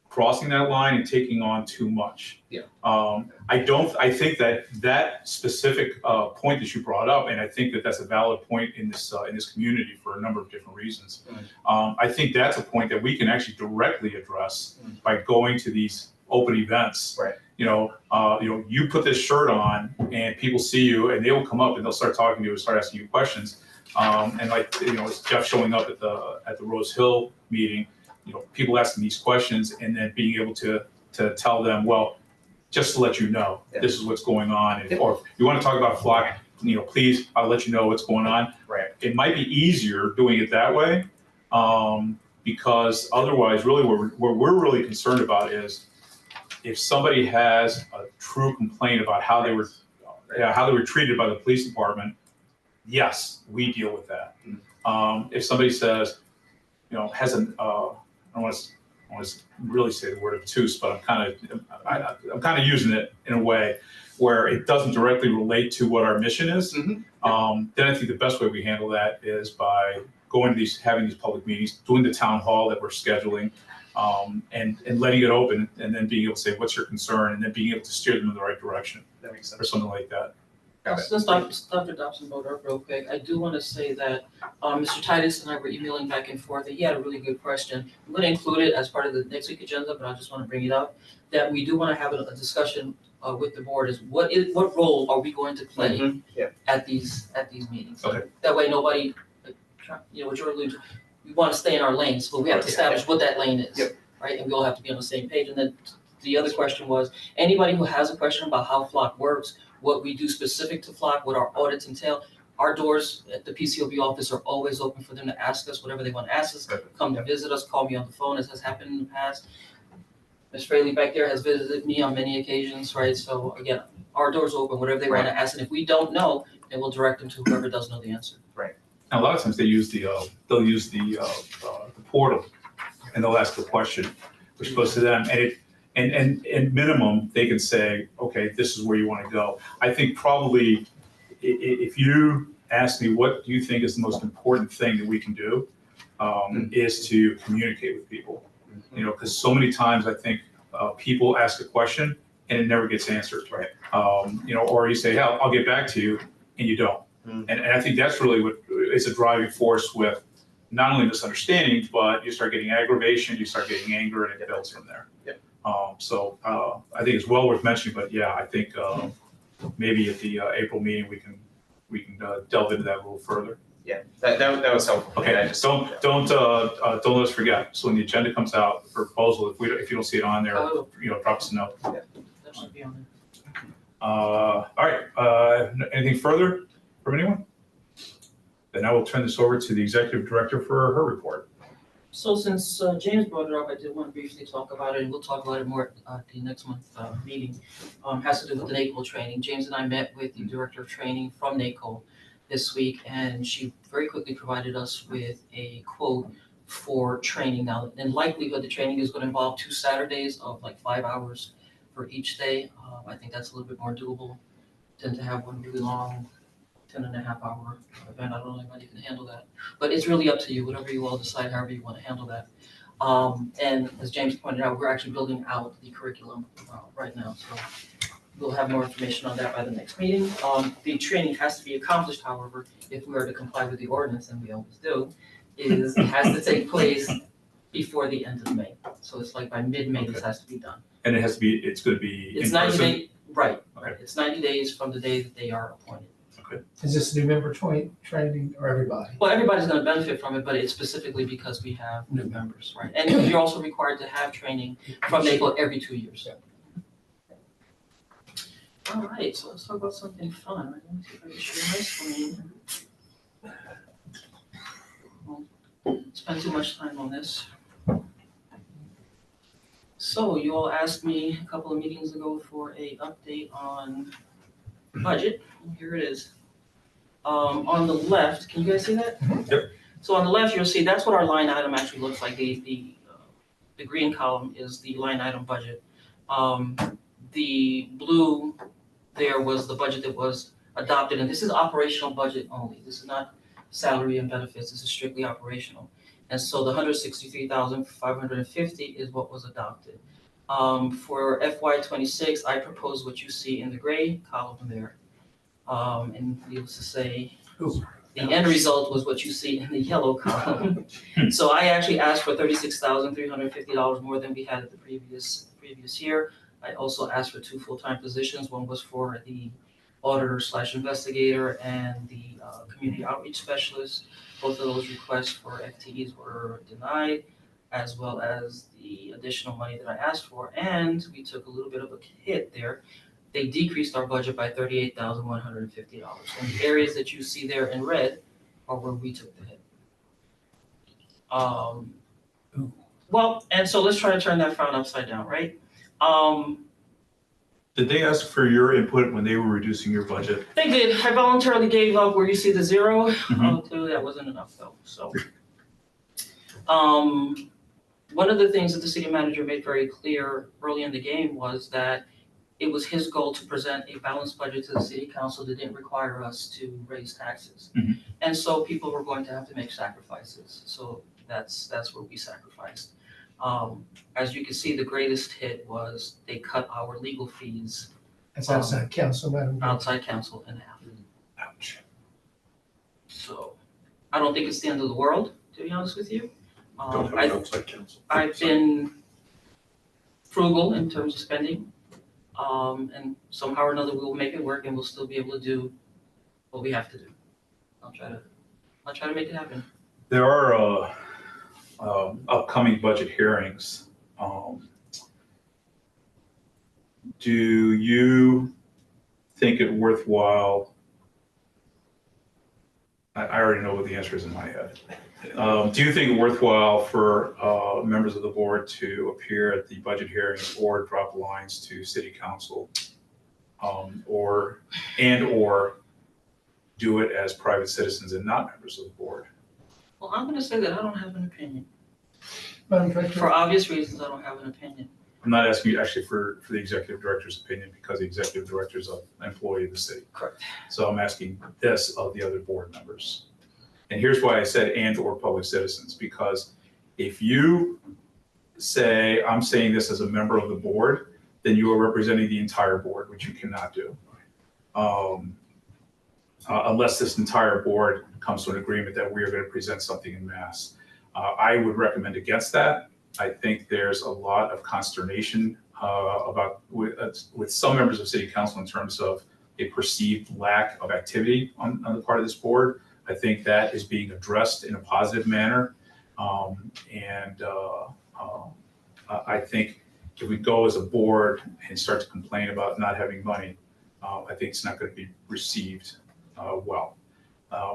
crossing that line and taking on too much. Yeah. I think that specific point that you brought up, and I think that's a valid point in this community for a number of different reasons. I think that's a point that we can actually directly address by going to these open events. Right. You put this shirt on, and people see you, and they will come up and they'll start talking to you and start asking you questions. And it's Jeff showing up at the Rose Hill meeting. People asking these questions, and then being able to tell them, well, just to let you know, this is what's going on. And, or if you want to talk about flock, please, I'll let you know what's going on. Right. It might be easier doing it that way, because otherwise, really, what we're really concerned about is if somebody has a true complaint about how they were treated by the police department. Yes, we deal with that. If somebody says, has an I don't want to really say the word obtuse, but I'm kind of using it in a way. where it doesn't directly relate to what our mission is, Mhm. then I think the best way we handle that is by going to having these public meetings, doing the town hall that we're scheduling, and letting it open, and then being able to say, what's your concern, and then being able to steer them in the right direction, That makes sense. or something like that. Got it. Since Dr. Dobson brought up real quick, I do want to say that Mr. Titus and I were emailing back and forth, and he had a really good question. I'm going to include it as part of the next week agenda, but I just want to bring it up, that we do want to have a discussion with the board is what role are we going to play Mhm. Yeah. at these meetings? Okay. That way nobody, what you're alluding to, we want to stay in our lanes, but we have to establish what that lane is. Yep. Right, and we all have to be on the same page. And then the other question was, anybody who has a question about how Flock works, what we do specific to Flock, what our audits entail, our doors at the PCOB office are always open for them to ask us whatever they want to ask us, come to visit us, call me on the phone, as has happened in the past. Ms. Fraley back there has visited me on many occasions, right? So again, our doors are open, whatever they want to ask, and if we don't know, then we'll direct them to whoever does know the answer. And a lot of times they'll use the portal, and they'll ask a question, which goes to them, and minimum, they can say, okay, this is where you want to go. I think probably if you ask me, what do you think is the most important thing that we can do, is to communicate with people. You know, because so many times I think people ask a question and it never gets answered. Right. You know, or you say, yeah, I'll get back to you, and you don't. And I think that's really what is a driving force with not only misunderstanding, but you start getting aggravation, you start getting anger, and it builds from there. Yep. So I think it's well worth mentioning, but yeah, I think maybe at the April meeting, we can delve into that a little further. Yeah, that was helpful. Okay, I just- don't let us forget. So when the agenda comes out for proposal, if you don't see it on there, you know, drop us a note. That should be on there. All right, anything further from anyone? Then I will turn this over to the executive director for her report. So since James brought it up, I did want to briefly talk about it, and we'll talk about it more at the next month meeting. Has to do with the NACO training. James and I met with the director of training from NACO this week, and she very quickly provided us with a quote for training. Now, in likelihood, the training is going to involve 2 Saturdays of like 5 hours for each day. I think that's a little bit more doable than to have one really long 10.5-hour event. I don't know if anybody can handle that, but it's really up to you, whatever you all decide, however you want to handle that. And as James pointed out, we're actually building out the curriculum right now, so we'll have more information on that by the next meeting. The training has to be accomplished, however, if we are to comply with the ordinance, and we always do, is it has to take place before the end of May. So it's like by mid-May, this has to be done. And it's going to be It's in 90 person? days, right, Okay. It's 90 days from the day that they are appointed. Is this new member training or everybody? Well, everybody's gonna benefit from it, but it's specifically because we have new members, right? And you're also required to have training from NACO every 2 years. All right, so let's talk about something fun. Let me see if I can share my screen. Won't spend too much time on this. So you all asked me a couple of meetings ago for a update on budget. Here it is. On the left, can you guys see that? Yep. So on the left, you'll see that's what our line item actually looks like. The green column is the line item budget. The blue there was the budget that was adopted, and this is operational budget only. This is not salary and benefits. This is strictly operational. And so the 163,550 is what was adopted. For FY26, I propose what you see in the gray column there. And needless to say, the end result was what you see in the yellow column. So I actually asked for $36,350 more than we had at the previous year. I also asked for 2 full-time positions. One was for the auditor/investigator and the community outreach specialist. Both of those requests for FTEs were denied, as well as the additional money that I asked for. And we took a little bit of a hit there. They decreased our budget by $38,150. And the areas that you see there in red are where we took the hit. Well, and so let's try to turn that frown upside down, right? Did they ask for your input when they were reducing your budget? They did. I voluntarily gave up where you see the 0. Clearly that wasn't enough though, so. One of the things that the city manager made very clear early in the game was that it was his goal to present a balanced budget to the city council that didn't require us to raise taxes. Mhm. And so people were going to have to make sacrifices. So that's where we sacrificed. As you can see, the greatest hit was they cut our legal fees That's outside council, Madam Chair. outside council in half. Ouch. So I don't think it's the end of the world, to be honest with you. Don't have an outside counsel. I've been frugal in terms of spending. And somehow or another, we'll make it work and we'll still be able to do what we have to do. I'll try to make it happen. There are upcoming budget hearings. Do you think it worthwhile? I already know what the answer is in my head. Do you think it worthwhile for members of the board to appear at the budget hearings or drop lines to city council? Or do it as private citizens and not members of the board? Well, I'm gonna say that I don't have an opinion. Madam Director? For obvious reasons, I don't have an opinion. I'm not asking you actually for the executive director's opinion because the executive director is an employee of the city. Correct. So I'm asking this of the other board members. And here's why I said and/or public citizens, because if you say, I'm saying this as a member of the board, then you are representing the entire board, which you cannot do. Unless this entire board comes to an agreement that we are going to present something in mass. I would recommend against that. I think there's a lot of consternation with some members of city council in terms of a perceived lack of activity on the part of this board. I think that is being addressed in a positive manner. I think if we go as a board and start to complain about not having money, I think it's not going to be received well.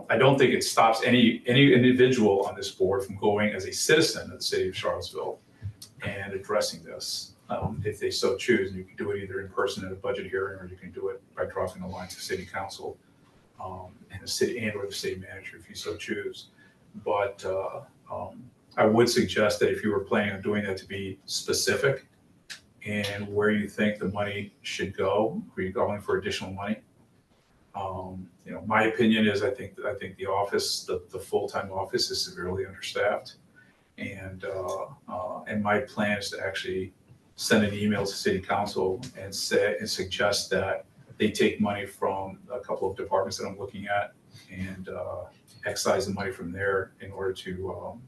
I don't think it stops any individual on this board from going as a citizen of the city of Charlottesville and addressing this if they so choose. And you can do it either in person at a budget hearing, or you can do it by dropping a line to city council and the city or the city manager if you so choose. But I would suggest that if you were planning on doing that, to be specific and where you think the money should go. Are you going for additional money? My opinion is I think the office, the full-time office, is severely understaffed, and my plan is to actually send an email to city council and suggest that they take money from a couple of departments that I'm looking at and excise the money from there in order to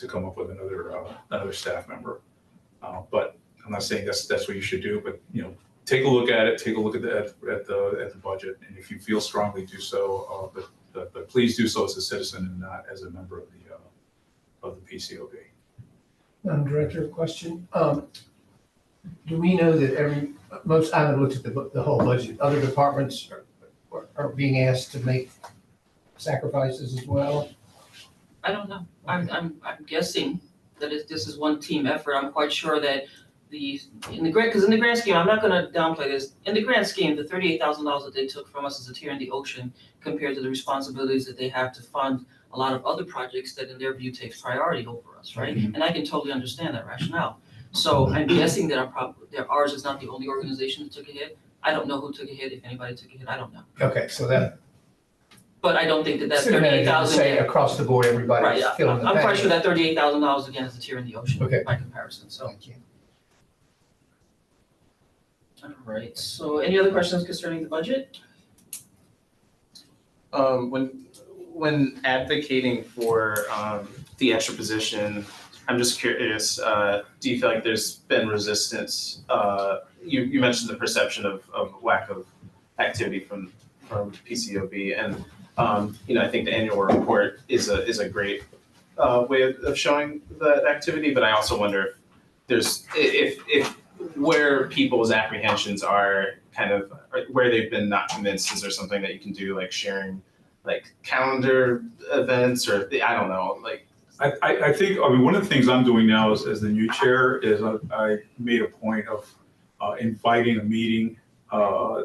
come up with another staff member. But I'm not saying that's what you should do, but take a look at it. Take a look at the budget, and if you feel strongly, do so. But please do so as a citizen and not as a member of the PCOB. Madam Director, question. Do we know that I haven't looked at the whole budget, other departments are being asked to make sacrifices as well? I don't know. I'm guessing that this is one team effort. I'm quite sure that in the grand scheme, I'm not going to downplay this. In the grand scheme, the $38,000 that they took from us is a tear in the ocean compared to the responsibilities that they have to fund a lot of other projects that, in their view, takes priority over us, right? Mm-hmm. And I can totally understand that rationale. So I'm guessing that ours is not the only organization that took a hit. I don't know who took a hit. If anybody took a hit, I don't know. Okay, so that. But I don't think that City manager $38,000. say across the board, everybody's Right. feeling the I'm pain. quite sure that $38,000 again is a tear in the ocean. Okay. By comparison. So. Thank you. All right. So any other questions concerning the budget? When advocating for the extra position, I'm just curious, do you feel like there's been resistance? You mentioned the perception of lack of activity from PCOB, and I think the annual report is a great way of showing that activity, but I also wonder if where people's apprehensions are kind of where they've been not convinced. Is there something that you can do, like sharing like calendar events, or I don't know, like I think one of the things I'm doing now as the new chair is I made a point of inviting a meeting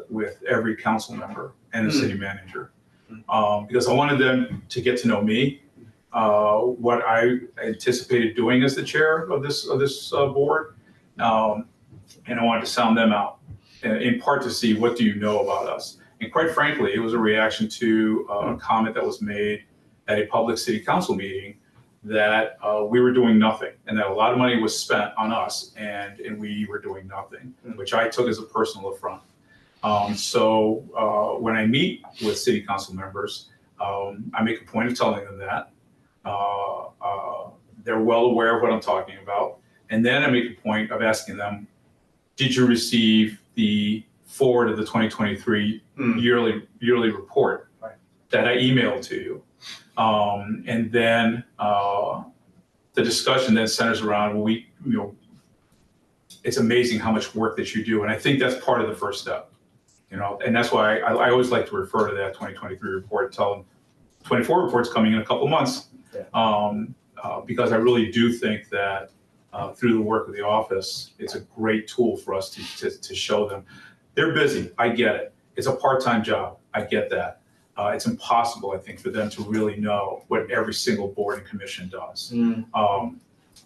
with every council member and the city manager, because I wanted them to get to know me, what I anticipated doing as the chair of this board, and I wanted to sound them out. in part to see what do you know about us. And quite frankly, it was a reaction to a comment that was made at a public city council meeting that we were doing nothing and that a lot of money was spent on us and we were doing nothing, which I took as a personal affront. So when I meet with city council members, I make a point of telling them that. They're well aware of what I'm talking about. And then I make a point of asking them, did you receive the forward of the 2023 yearly report that I emailed to you? And then the discussion then centers around, well, it's amazing how much work that you do. And I think that's part of the first step, and that's why I always like to refer to that 2023 report and tell them 24 report's coming in a couple months. Because I really do think that through the work of the office, it's a great tool for us to show them. They're busy, I get it. It's a part-time job, I get that. It's impossible, I think, for them to really know what every single board and commission does.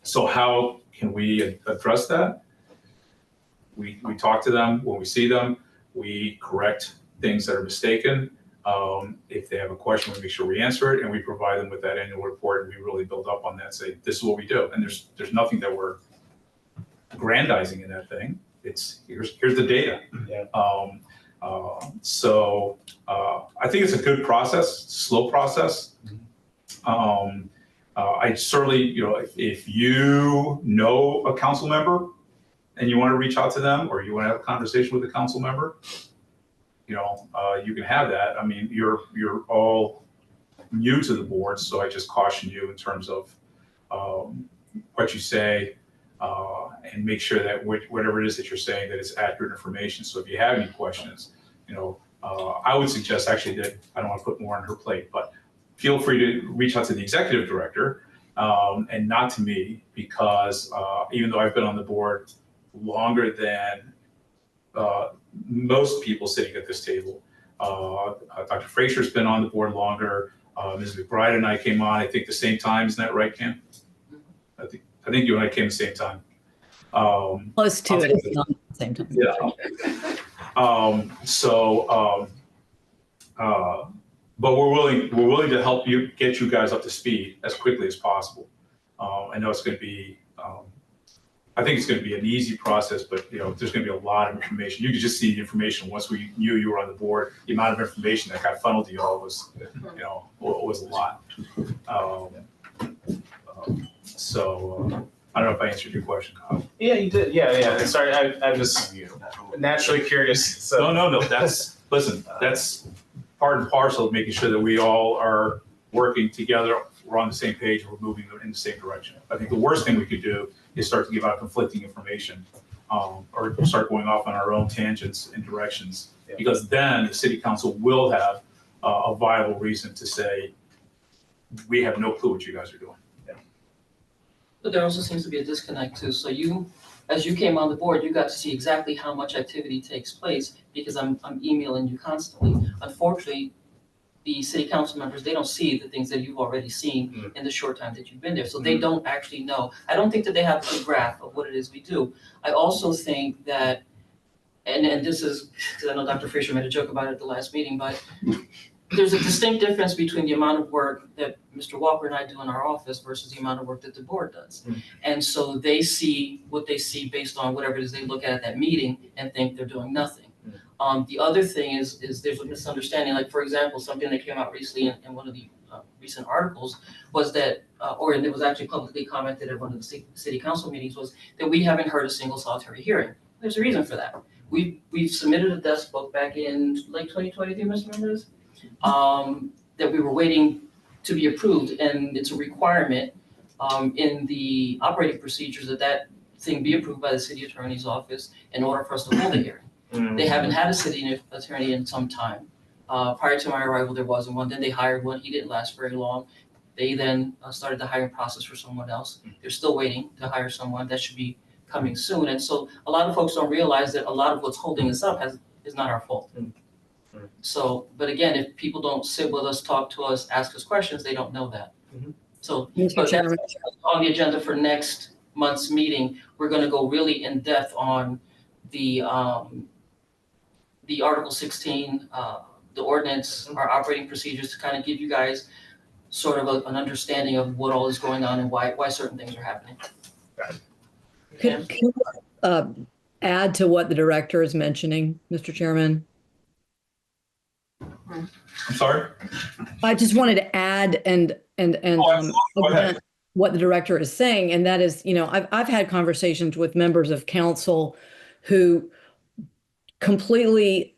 So how can we address that? We talk to them when we see them. We correct things that are mistaken. If they have a question, we make sure we answer it, and we provide them with that annual report, and we really build up on that and say, this is what we do. And there's nothing that we're aggrandizing in that thing. It's here's the data. Yeah. So I think it's a good process, slow process. I certainly, if you know a council member and you want to reach out to them, or you want to have a conversation with a council member, you can have that. I mean, you're all new to the board, so I just caution you in terms of what you say, and make sure that whatever it is that you're saying, that it's accurate information. So if you have any questions, I would suggest actually that I don't want to put more on her plate, but feel free to reach out to the executive director and not to me, because even though I've been on the board longer than most people sitting at this table, Dr. Fraser's been on the board longer. Ms. McBride and I came on, I think, the same time. Isn't that right, Cam? I think you and I came the same time. Close to it, if not at the same time. Yeah. But we're willing to help you get you guys up to speed as quickly as possible. I know it's going to be, I think it's going to be an easy process, but there's going to be a lot of information. You could just see the information once we knew you were on the board. The amount of information that got funneled to you all was, was a lot. So I don't know if I answered your question, Kyle. Yeah, you did. Yeah. Sorry, I'm just naturally curious. So. No. Listen, that's part and parcel of making sure that we all are working together. We're on the same page. We're moving in the same direction. I think the worst thing we could do is start to give out conflicting information, or start going off on our own tangents and directions, because then the city council will have a viable reason to say, we have no clue what you guys are doing. But there also seems to be a disconnect too. So as you came on the board, you got to see exactly how much activity takes place, because I'm emailing you constantly. Unfortunately, the city council members, they don't see the things that you've already seen in the short time that you've been there. So they don't actually know. I don't think that they have a graph of what it is we do. I also think that, and this is, because I know Dr. Fraser made a joke about it at the last meeting, but there's a distinct difference between the amount of work that Mr. Walker and I do in our office versus the amount of work that the board does. And so they see what they see based on whatever it is they look at that meeting and think they're doing nothing. The other thing is there's a misunderstanding. Like, for example, something that came out recently in one of the recent articles was that, or it was actually publicly commented at one of the city council meetings, was that we haven't heard a single solitary hearing. There's a reason for that. We've submitted a desk book back in late 2023, Mr. Members, that we were waiting to be approved, and it's a requirement in the operating procedures that thing be approved by the city attorney's office in order for us to hold a hearing. They haven't had a city attorney in some time. Prior to my arrival, there wasn't one. Then they hired one. He didn't last very long. They then started the hiring process for someone else. They're still waiting to hire someone. That should be coming soon. And so a lot of folks don't realize that a lot of what's holding us up is not our fault. So, but again, if people don't sit with us, talk to us, ask us questions, they don't know that. So but that's on the agenda for next month's meeting. We're going to go really in depth on the the Article 16, the ordinance, our operating procedures to kind of give you guys sort of an understanding of what all is going on and why certain things are happening. Okay? Could you add to what the director is mentioning, Mr. Chairman? I'm sorry? I just wanted to add and Oh, absolutely. Go ahead. augment what the director is saying, and that is, I've had conversations with members of council who completely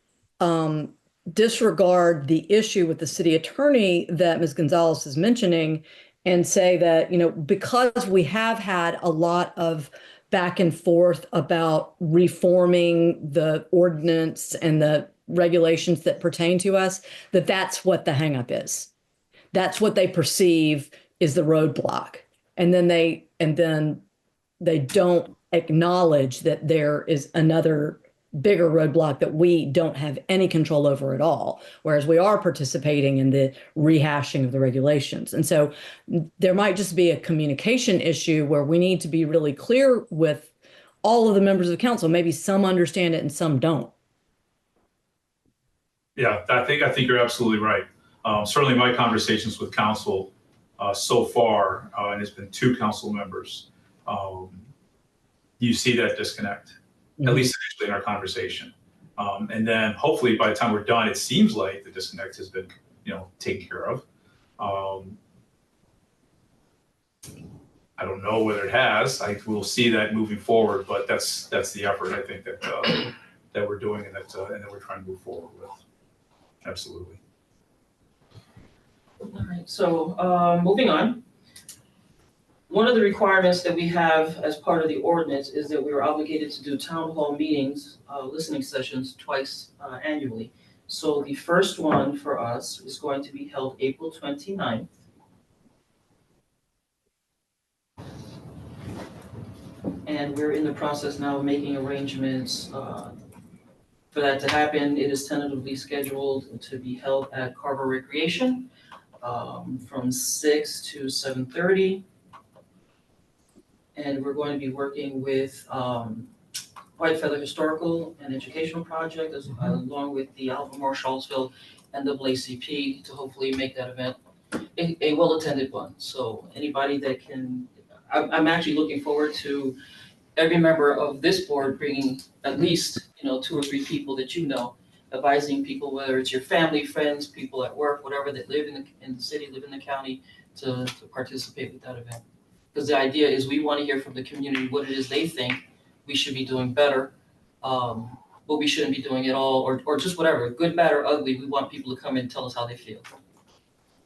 disregard the issue with the city attorney that Ms. Gonzalez is mentioning and say that, because we have had a lot of back and forth about reforming the ordinance and the regulations that pertain to us, that's what the hangup is. That's what they perceive is the roadblock. And then they don't acknowledge that there is another bigger roadblock that we don't have any control over at all, whereas we are participating in the rehashing of the regulations. And so there might just be a communication issue where we need to be really clear with all of the members of the council. Maybe some understand it and some don't. Yeah, I think you're absolutely right. Certainly my conversations with council so far, and it's been 2 council members, you see that disconnect, at least initially in our conversation. And then hopefully by the time we're done, it seems like the disconnect has been, taken care of. I don't know whether it has. We'll see that moving forward, but that's the effort I think that we're doing and that we're trying to move forward with. Absolutely. All right, so moving on. One of the requirements that we have as part of the ordinance is that we are obligated to do town hall meetings, listening sessions twice annually. So the first one for us is going to be held April 29th. And we're in the process now of making arrangements for that to happen. It is tentatively scheduled to be held at Carver Recreation from 6 to 7:30. And we're going to be working with White Feather Historical and Educational Project, along with the Albemarle Charlottesville NAACP, to hopefully make that event a well-attended one. So anybody that can, I'm actually looking forward to every member of this board bringing at least 2 or 3 people that advising people, whether it's your family, friends, people at work, whatever, that live in the city, live in the county, to participate with that event. Because the idea is we want to hear from the community what it is they think we should be doing better, what we shouldn't be doing at all, or just whatever, good, bad, or ugly. We want people to come in and tell us how they feel.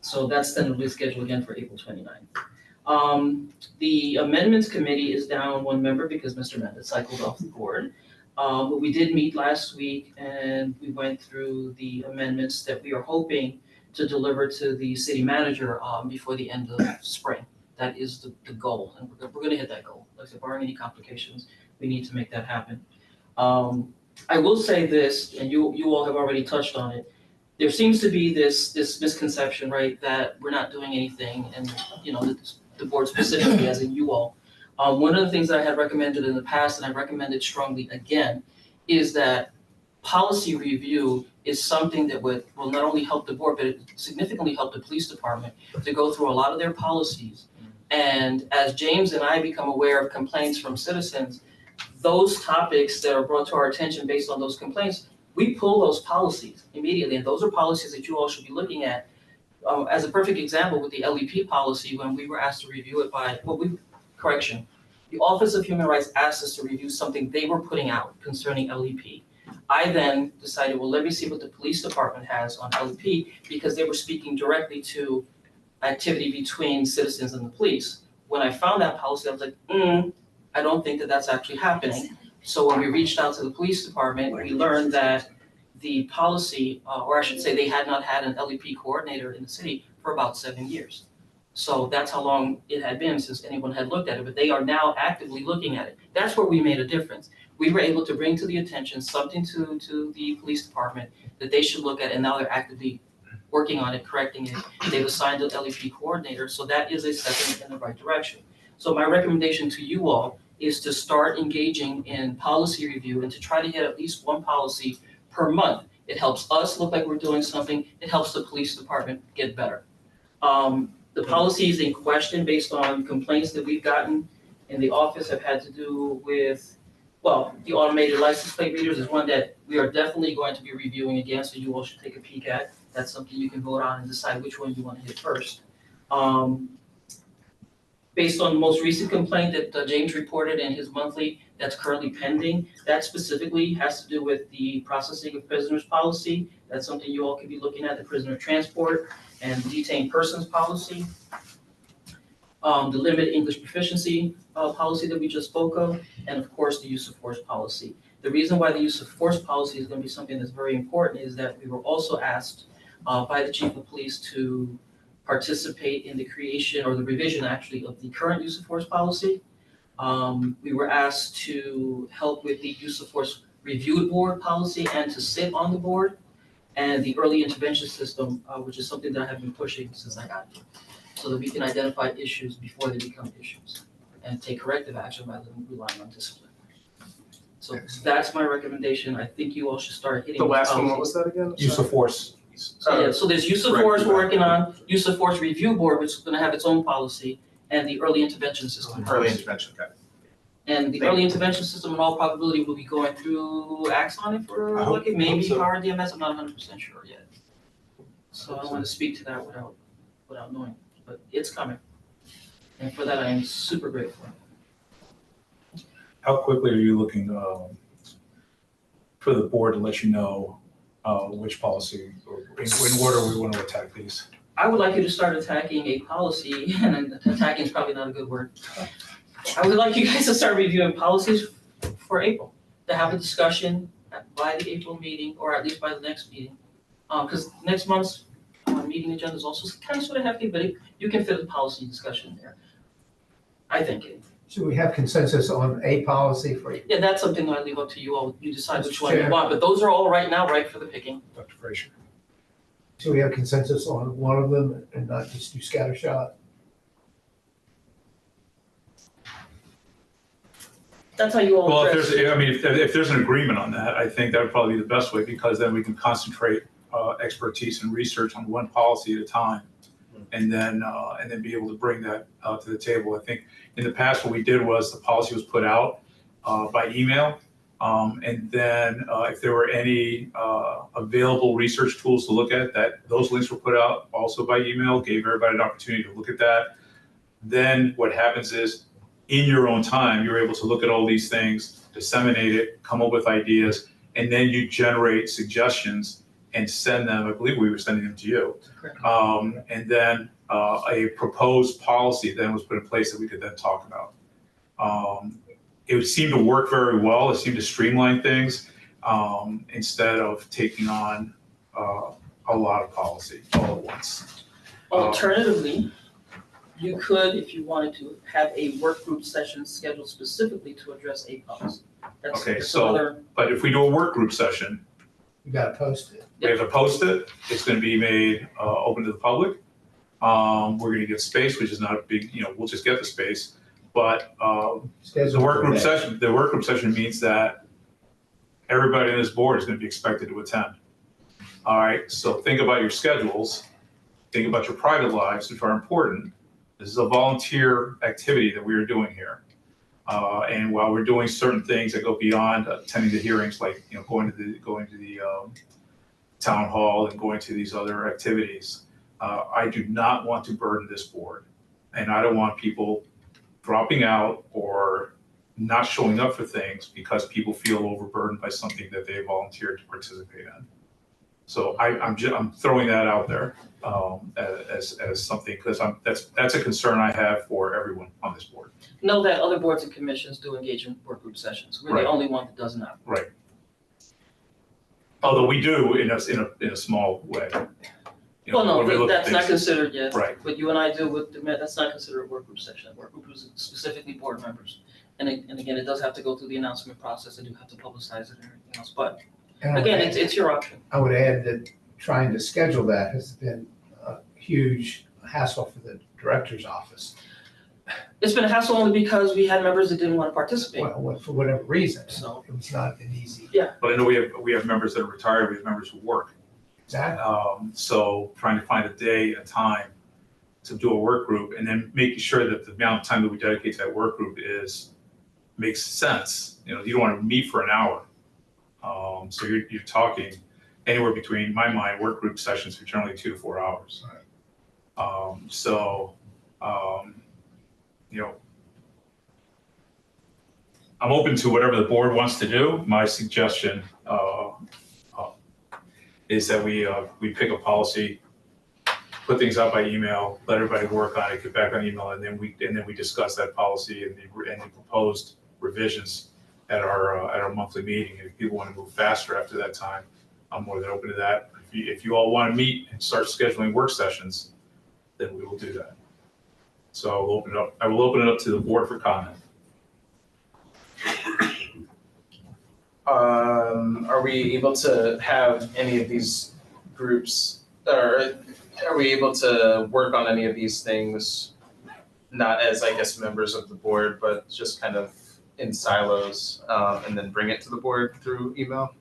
So that's tentatively scheduled again for April 29th. The amendments committee is down 1 member because Mr. Mendez cycled off the board. But we did meet last week and we went through the amendments that we are hoping to deliver to the city manager before the end of spring. That is the goal, and we're going to hit that goal. Like I said, barring any complications, we need to make that happen. I will say this, and you all have already touched on it. There seems to be this misconception, right, that we're not doing anything, and the board specifically, as in you all. One of the things that I had recommended in the past, and I recommended strongly again, is that policy review is something that will not only help the board, but it significantly help the police department to go through a lot of their policies. And as James and I become aware of complaints from citizens, those topics that are brought to our attention based on those complaints, we pull those policies immediately. And those are policies that you all should be looking at. As a perfect example with the LEP policy, when we were asked to review it the Office of Human Rights asked us to review something they were putting out concerning LEP. I then decided, well, let me see what the police department has on LEP, because they were speaking directly to activity between citizens and the police. When I found that policy, I was like, I don't think that that's actually happening. So when we reached out to the police department, we learned that the policy, or I should say they had not had an LEP coordinator in the city for about 7 years. So that's how long it had been since anyone had looked at it, but they are now actively looking at it. That's where we made a difference. We were able to bring to the attention something to the police department that they should look at, and now they're actively working on it, correcting it. They've assigned an LEP coordinator, so that is a step in the right direction. So my recommendation to you all is to start engaging in policy review and to try to get at least 1 policy per month. It helps us look like we're doing something. It helps the police department get better. The policies in question, based on complaints that we've gotten in the office, have had to do with, well, the automated license plate readers is one that we are definitely going to be reviewing again, so you all should take a peek at. That's something you can vote on and decide which one you want to hit first. Based on the most recent complaint that James reported in his monthly that's currently pending, that specifically has to do with the processing of prisoners policy. That's something you all could be looking at, the prisoner transport and detained persons policy. The limited English proficiency policy that we just spoke of, and of course, the use of force policy. The reason why the use of force policy is going to be something that's very important is that we were also asked by the chief of police to participate in the creation or the revision actually of the current use of force policy. We were asked to help with the use of force review board policy and to sit on the board, and the early intervention system, which is something that I have been pushing since I got here, so that we can identify issues before they become issues and take corrective action rather than relying on discipline. So that's my recommendation. I think you all should start hitting. The last one, what was that again? Use of force. So yeah, so there's use of force we're working on, use of force review board, which is gonna have its own policy, and the early intervention system. Early intervention, okay. And the early intervention system in all probability will be going through Axon if we're I hope- looking, maybe so. RDMS, I'm not 100% sure yet. So I don't wanna speak to that without knowing, but it's coming. And for that, I am super grateful. How quickly are you looking for the board to let you know which policy or in order we want to attack these? I would like you to start attacking a policy, and attacking is probably not a good word. I would like you guys to start reviewing policies for April, to have a discussion by the April meeting, or at least by the next meeting. Because next month's meeting agenda is also kind of sort of hefty, but you can fit a policy discussion there. I think. Should we have consensus on a policy for Yeah, that's something I leave up to you all. You decide which one you Chair. want, but those are all right now ripe for the picking. Dr. Frazier. should we have consensus on one of them and not just do scattershot? That's how you all Well, address. if there's an agreement on that, I think that would probably be the best way, because then we can concentrate expertise and research on one policy at a time. And then be able to bring that to the table. I think in the past, what we did was the policy was put out by email. And then if there were any available research tools to look at, those links were put out also by email, gave everybody an opportunity to look at that. Then what happens is, in your own time, you're able to look at all these things, disseminate it, come up with ideas, and then you generate suggestions and send them. I believe we were sending them to you. Correct. And then a proposed policy then was put in place that we could then talk about. It would seem to work very well. It seemed to streamline things instead of taking on a lot of policy all at once. Alternatively, you could, if you wanted to, have a work group session scheduled specifically to address a policy. Okay, that's so- another- But if we do a work group session, You gotta post it. we have to post it. It's going to be made open to the public. We're going to get space, which is not a big, we'll just get the space. But the work group session means that everybody on this board is going to be expected to attend. All right, so think about your schedules. Think about your private lives, which are important. This is a volunteer activity that we are doing here. And while we're doing certain things that go beyond attending the hearings, like going to the town hall and going to these other activities, I do not want to burden this board, and I don't want people dropping out or not showing up for things because people feel overburdened by something that they volunteered to participate in. So I'm throwing that out there as something, because that's a concern I have for everyone on this board. Know that other boards and commissions do engage in work group sessions. We're Right. the only one that does not. Right. Although we do in a small way. Well, when we no, look at that's not things. considered yet. Right. What you and I do with the Met, that's not considered a work group session. A work group is specifically board members. And again, it does have to go through the announcement process. I do have to publicize it and everything else. But And again, it's your option. I would add that trying to schedule that has been a huge hassle for the director's office. It's been a hassle only because we had members that didn't want to participate. Well, for whatever reason, So- it was not an easy. But I know we have members that are retired, we have members who work. Exactly. So trying to find a day, a time to do a work group, and then making sure that the amount of time that we dedicate to that work group makes sense. You know, you don't want to meet for an hour. So you're talking anywhere between, in my mind, work group sessions for generally 2 to 4 hours. You know, I'm open to whatever the board wants to do. My suggestion is that we pick a policy, put things out by email, let everybody work on it, get back on email, and then we discuss that policy and the proposed revisions at our monthly meeting. If people want to move faster after that time, I'm more than open to that. If you all want to meet and start scheduling work sessions, then we will do that. So I will open it up to the board for comment. Are we able to have any of these groups, or are we able to work on any of these things, not as, I guess, members of the board, but just kind of in silos, and then bring it to the board through email?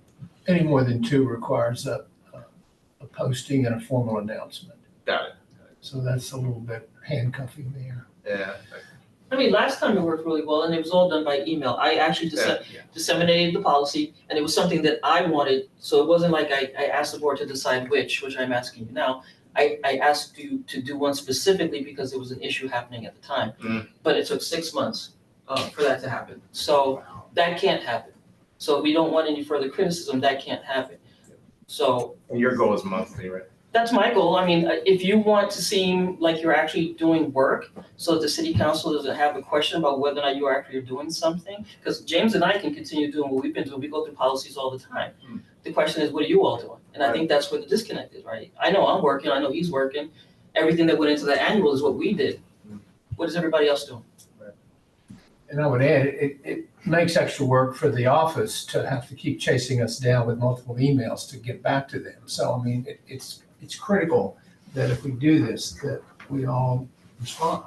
Any more than 2 requires a posting and a formal announcement. Got it. So that's a little bit handcuffing there. Yeah. I mean, last time it worked really well, and it was all done by email. I actually disseminated the policy, and it was something that I wanted, so it wasn't like I asked the board to decide which I'm asking you now. I asked you to do one specifically because there was an issue happening at the time. But it took 6 months for that to happen. So that can't happen. So if we don't want any further criticism, that can't happen. So And your goal is monthly, right? that's my goal. I mean, if you want to seem like you're actually doing work, so the city council doesn't have a question about whether or not you actually are doing something, because James and I can continue doing what we've been doing. We go through policies all the time. The question is, what are you all doing? And I think that's where the disconnect is, right? I know I'm working, I know he's working. Everything that went into that annual is what we did. What is everybody else doing? And I would add, it makes extra work for the office to have to keep chasing us down with multiple emails to get back to them. So, I mean, it's critical that if we do this, that we all respond.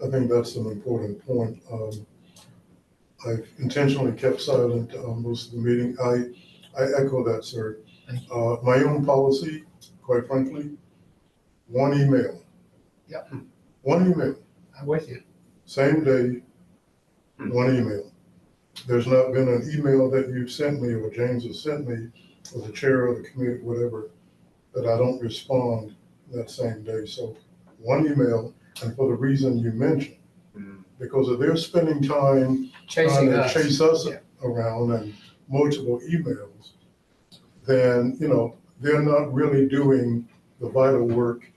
I think that's an important point. I've intentionally kept silent most of the meeting. I echo that, sir. My own policy, quite frankly, one email. Yep. One email, I'm with you. same day, one email. There's not been an email that you've sent me or James has sent me, or the chair of the committee, whatever, that I don't respond that same day. So one email, and for the reason you mentioned, because if they're spending time Chasing trying to us. chase us Yeah. around and multiple emails, then, you know, they're not really doing the vital work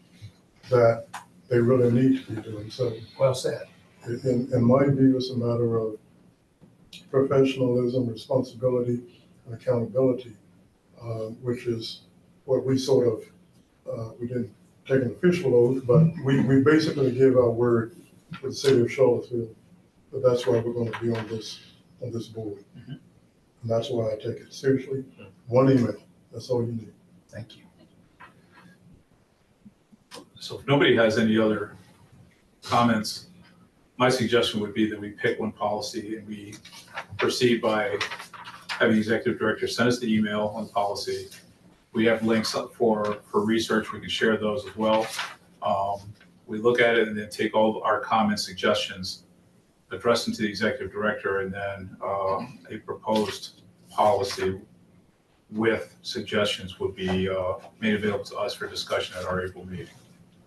that they really need to be doing. So Well said. in my view, it's a matter of professionalism, responsibility, and accountability, which is what we sort of, we didn't take an official oath, but we basically give our word to the city of Charlottesville. But that's why we're going to be on this board. And that's why I take it seriously. One email, that's all you need. Thank you. So if nobody has any other comments, my suggestion would be that we pick one policy and we proceed by having the executive director send us the email on the policy. We have links up for research. We can share those as well. We look at it and then take all our comments, suggestions, address them to the executive director, and then a proposed policy with suggestions would be made available to us for discussion at our April meeting.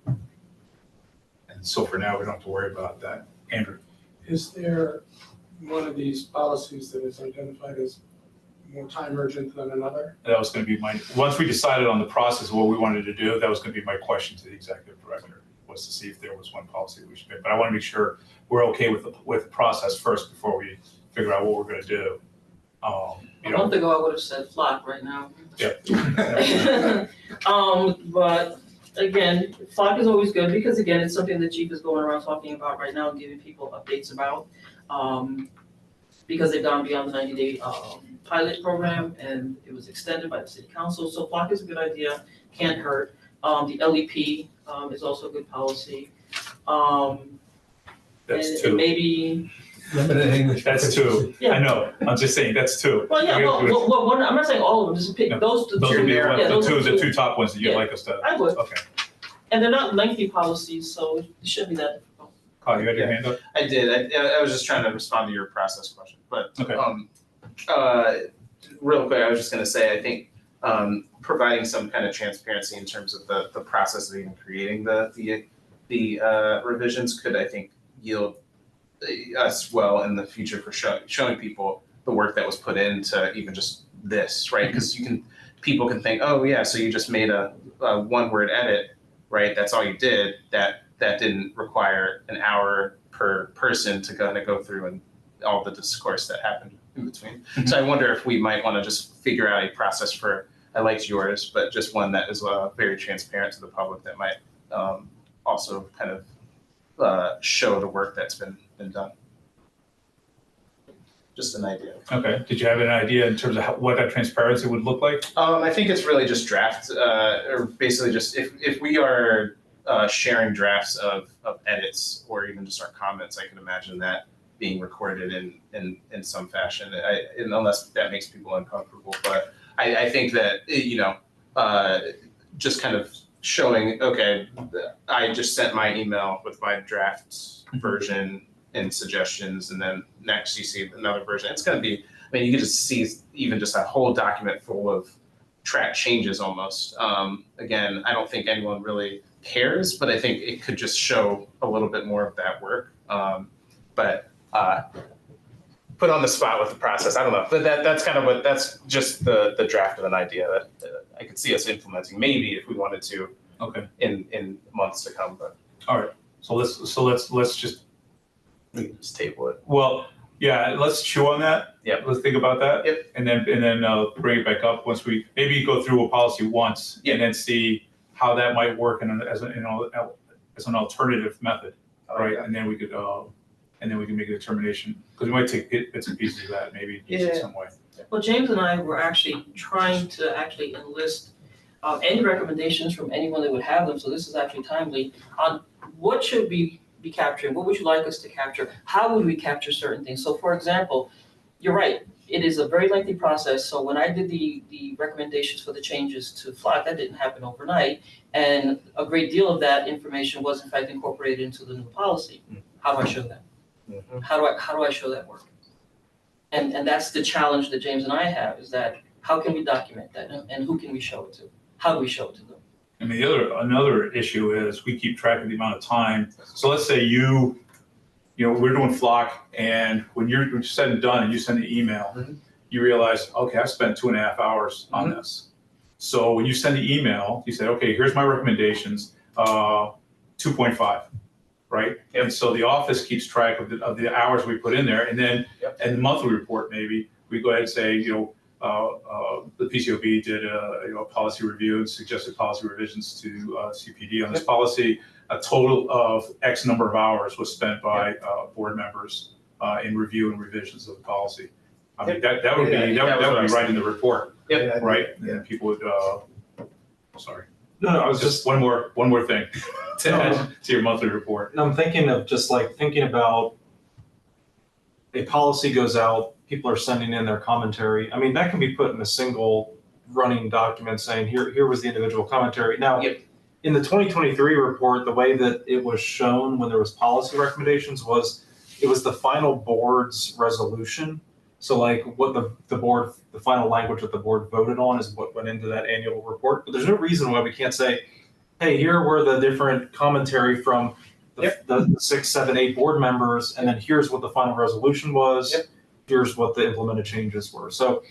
And so for now, we don't have to worry about that. Andrew? Is there one of these policies that is identified as more time urgent than another? That was going to be once we decided on the process of what we wanted to do, that was going to be my question to the executive director, was to see if there was one policy that we should pick. But I want to make sure we're okay with the process first before we figure out what we're going to do. A month ago, I would have said flock right now. Yeah. But again, flock is always good because again, it's something the chief is going around talking about right now and giving people updates about. Because they've gone beyond the 90-day pilot program and it was extended by the city council. So flock is a good idea, can't hurt. The LEP is also a good policy. That's And two. maybe, Limited English. That's two. Yeah. I know, I'm just saying, that's two. well, yeah, well, one, I'm not saying all of them, just pick No, those the Those two. would be Yeah, those are the two top ones that you'd Yeah. like us to, I would, okay. and they're not lengthy policies, so it shouldn't be that difficult. Kyle, you had your hand up? I did. I was just trying to respond to your process question, but Okay. Real quick, I was just going to say I think providing some kind of transparency in terms of the process of even creating the revisions could, I think, yield us well in the future for showing people the work that was put into even just this, right? Because people can think, oh yeah, so you just made a one-word edit, right? That's all you did. That didn't require an hour per person to go through and all the discourse that happened in between. So I wonder if we might want to just figure out a process for, I liked yours, but just one that is very transparent to the public that might also kind of show the work that's been done. Just an idea. Okay, did you have an idea in terms of what that transparency would look like? I think it's really just draft, or basically just if we are sharing drafts of edits or even just our comments, I can imagine that being recorded in some fashion, and unless that makes people uncomfortable. But I think that, just kind of showing, okay, I just sent my email with my draft version and suggestions, and then next you see another version. It's going to be, I mean, you can just see even just a whole document full of track changes almost. Again, I don't think anyone really cares, but I think it could just show a little bit more of that work. But put on the spot with the process, I don't know. But that's kind of that's just the draft of an idea that I could see us implementing maybe if we wanted to. Okay. In months to come, but All right, so let's just, we can just table it. well, yeah, let's chew on that. Yep. Let's think about that. Yep. And then bring it back up once we, maybe go through a policy once and then see how that might work as an alternative method, right? And then we could make a determination, because we might take bits and pieces of that, maybe use it some way. Well, James and I were actually trying to enlist any recommendations from anyone that would have them, so this is actually timely, on what should we be capturing, what would you like us to capture, how would we capture certain things? So for example, you're right, it is a very lengthy process, so when I did the recommendations for the changes to FLOC, that didn't happen overnight, and a great deal of that information was in fact incorporated into the new policy. How do I show that? How do I show that work? And that's the challenge that James and I have, is that how can we document that, and who can we show it to? How do we show it to them? I mean, another issue is we keep track of the amount of time. So let's say we're doing FLOC, and when you're said and done and you send the email, you realize, okay, I've spent 2.5 hours on this. So when you send the email, you say, okay, here's my recommendations, 2.5, right? Yep. And so the office keeps track of the hours we put in there, and then in the monthly report, maybe we go ahead and say, the PCOB did a policy review and suggested policy revisions to CPD on this policy. A total of X number of hours was spent by board members in review and revisions of the policy. I mean, that would be right in the report, right? And then people would, sorry. No, I was just, one more thing to add to your monthly report. I'm thinking of just like thinking about a policy goes out, people are sending in their commentary. I mean, that can be put in a single running document saying, here was the individual commentary. Now, in the 2023 report, the way that it was shown when there was policy recommendations was, it was the final board's resolution. So like what the final language that the board voted on is what went into that annual report. But there's no reason why we can't say, hey, here were the different commentary from the 6, 7, 8 board members, and then here's what the final resolution was. Here's what the implemented changes were. So,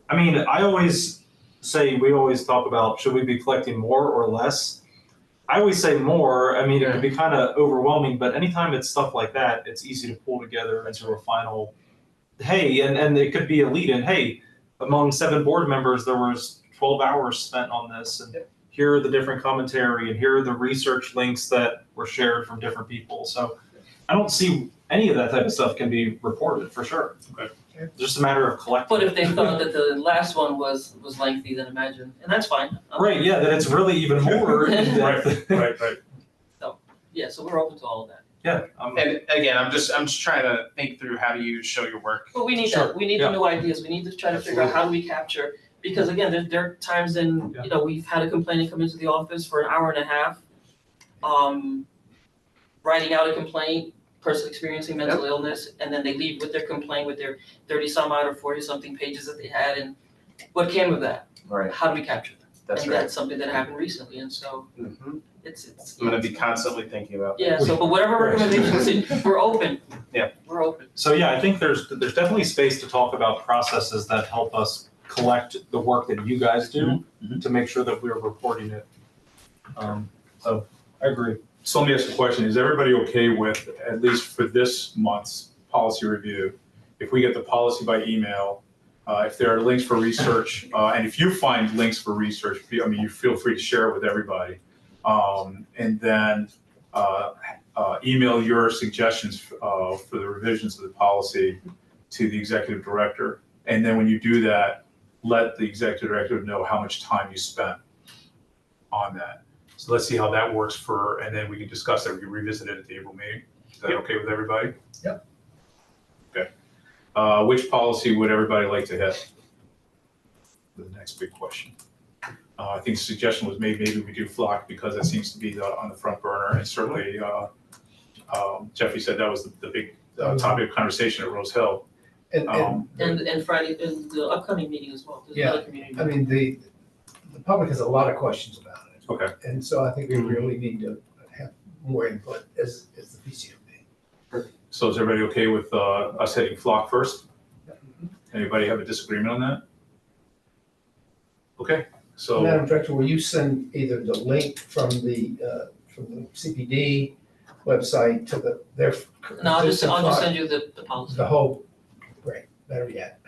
I mean, I always say, we always talk about, should we be collecting more or less? I always say more. I mean, it can be kind of overwhelming, but anytime it's stuff like that, it's easy to pull together into a final, hey, and it could be a lead in, hey, among 7 board members, there was 12 hours spent on this, and here are the different commentary, and here are the research links that were shared from different people. So I don't see any of that type of stuff can be reported, for sure. Okay. Just a matter of collecting. But if they thought that the last one was lengthy, then imagine, and that's fine. Right, yeah, that it's really even more. Right. Yeah, so we're open to all of that. Yeah. And again, I'm just trying to think through how do you show your work. But we need Sure, that, we need yeah. the new ideas, we need to try to figure out how do we capture, because again, there are times in, you know, we've had a complainant come into the office for an hour and a half, writing out a complaint, person experiencing mental illness, and then they leave with their complaint with their 30 some odd or 40 something pages that they had, and what came of that? Right. How do we capture that? That's And right. that's something that happened recently, and so Mhm. it's. I'm gonna be constantly thinking about that. Yeah, so, but whatever recommendations, we're open. Yeah. We're open. So yeah, I think there's definitely space to talk about processes that help us collect the work that you guys do to make sure that we're reporting it. So I agree. So let me ask you a question. Is everybody okay with, at least for this month's policy review, if we get the policy by email, if there are links for research, and if you find links for research, I mean, you feel free to share it with everybody. And then email your suggestions for the revisions of the policy to the executive director. And then when you do that, let the executive director know how much time you spent on that. So let's see how that works and then we can discuss that, we can revisit it at the April meeting. Is that okay with everybody? Yep. Okay. Which policy would everybody like to hit? The next big question. I think the suggestion was maybe we do flock because it seems to be on the front burner, and certainly Jeffy said that was the big topic of conversation at Rose Hill. And And Friday, and the upcoming meeting as well, there's another community. I mean, the public has a lot of questions about it. Okay. And so I think we really need to have more input as the PCOB. So is everybody okay with us hitting flock first? Anybody have a disagreement on that? Okay, so. Madam Director, will you send either the link from the CPD website to their. No, I'll just send you the policy. The whole, great, better yet.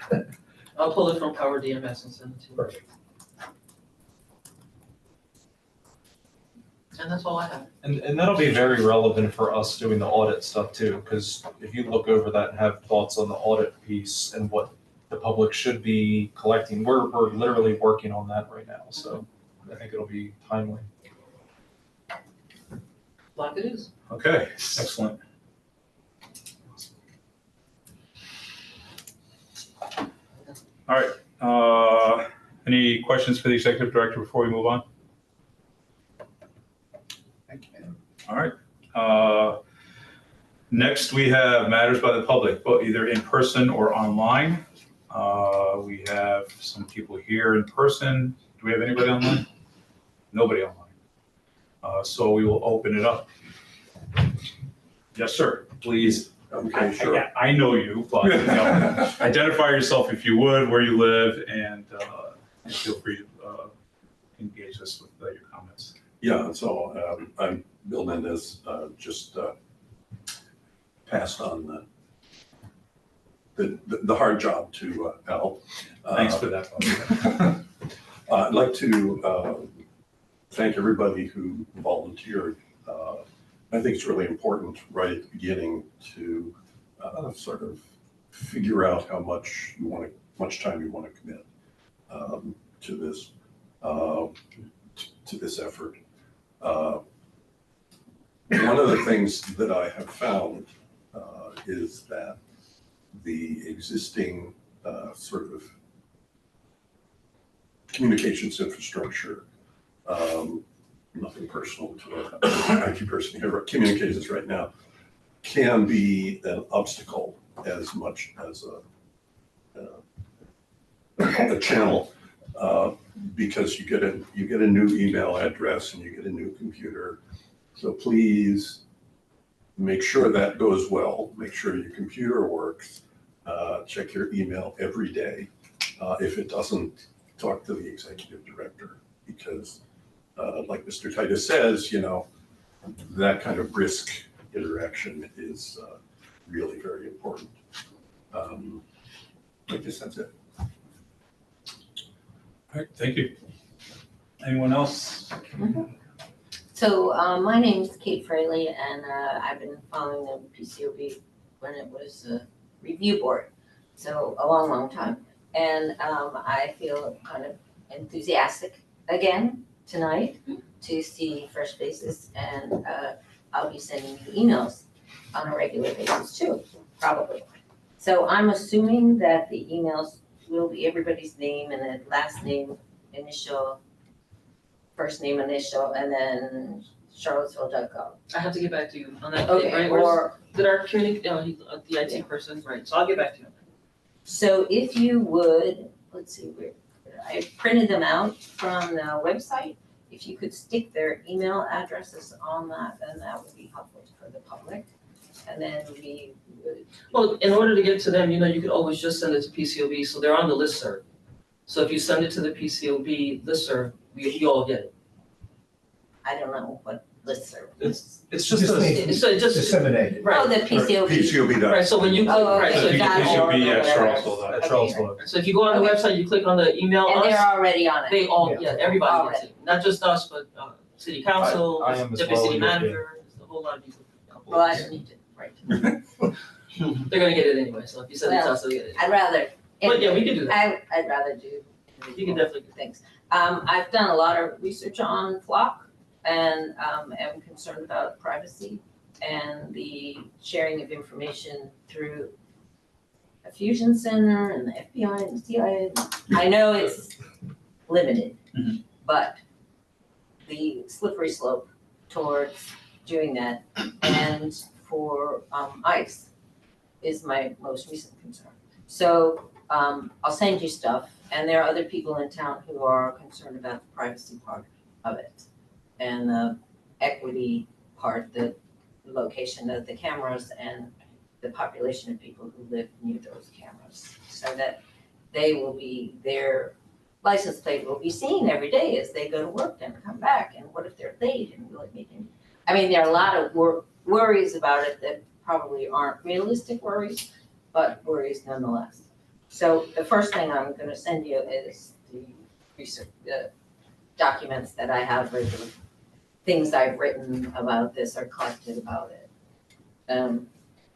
I'll pull it from Power DMS and send it to you. Perfect. And that's all I have. And that'll be very relevant for us doing the audit stuff too, because if you look over that and have thoughts on the audit piece and what the public should be collecting, we're literally working on that right now, so I think it'll be timely. Like it is. Okay, excellent. All right, any questions for the executive director before we move on? Thank you. All right. Next, we have matters by the public, both either in person or online. We have some people here in person. Do we have anybody online? Nobody online. So we will open it up. Yes, sir, please. Okay, sure. I know you, but you know, identify yourself if you would, where you live, and feel free to engage us with your comments. Yeah, so I'm Bill Mendez, just passed on the hard job to Al. Thanks for that. I'd like to thank everybody who volunteered. I think it's really important right at the beginning to sort of figure out how much time you want to commit to this effort. One of the things that I have found is that the existing sort of communications infrastructure, nothing personal to an IT person here, but communications right now can be an obstacle as much as a channel, because you get a new email address and you get a new computer. So please make sure that goes well. Make sure your computer works. Check your email every day. If it doesn't, talk to the executive director, because like Mr. Titus says, you know, that kind of brisk interaction is really very important. I guess that's it. All right, thank you. Anyone else? So my name is Kate Fraley, and I've been following the PCOB when it was a review board. So a long, long time. And I feel kind of enthusiastic again tonight to see fresh faces, and I'll be sending you emails on a regular basis too, probably. So I'm assuming that the emails will be everybody's name and then last name, initial, first name, initial, and then charlottesville.gov. I have to get back to you on that, Okay, right? or, Did our the IT person, right, so I'll get back to you. so if you would, let's see, where, I printed them out from the website. If you could stick their email addresses on that, then that would be helpful for the public. And then we would, Well, in order to get to them, you could always just send it to PCOB, so they're on the listserv. So if you send it to the PCOB listserv, you all get it. I don't know what listserv. It's just Just a, needs So it just, disseminated. Oh, right, the PCOB. PCOB. right, so when you, Oh, right, so okay, if you, got it. PCOB at Whatever. Charlottesville. at Okay. Charlottesville. so if you go on the Okay. website, you click on the email And they're us, already on it. they all, Yeah. yeah, everybody gets it, not just us, but city council, I am as deputy well, city yeah. manager, there's a whole lot of people. Well, I don't need to, right. They're gonna get it anyway, so if you send it to us, they'll get it. I'd rather. But yeah, we can do that, I'd rather do. you can definitely do Things. I've done a lot of research on Flock and am concerned about privacy and the sharing of information through a fusion center and the FBI and the CIA. I know it's limited, Mhm. but the slippery slope towards doing that and for ICE is my most recent concern. So I'll send you stuff, and there are other people in town who are concerned about the privacy part of it and the equity part, the location of the cameras and the population of people who live near those cameras, so that they will be, their license plate will be seen every day as they go to work and come back, and what if they're late and will it make any, I mean, there are a lot of worries about it that probably aren't realistic worries, but worries nonetheless. So the first thing I'm gonna send you is the research, the documents that I have written, things I've written about this or collected about it.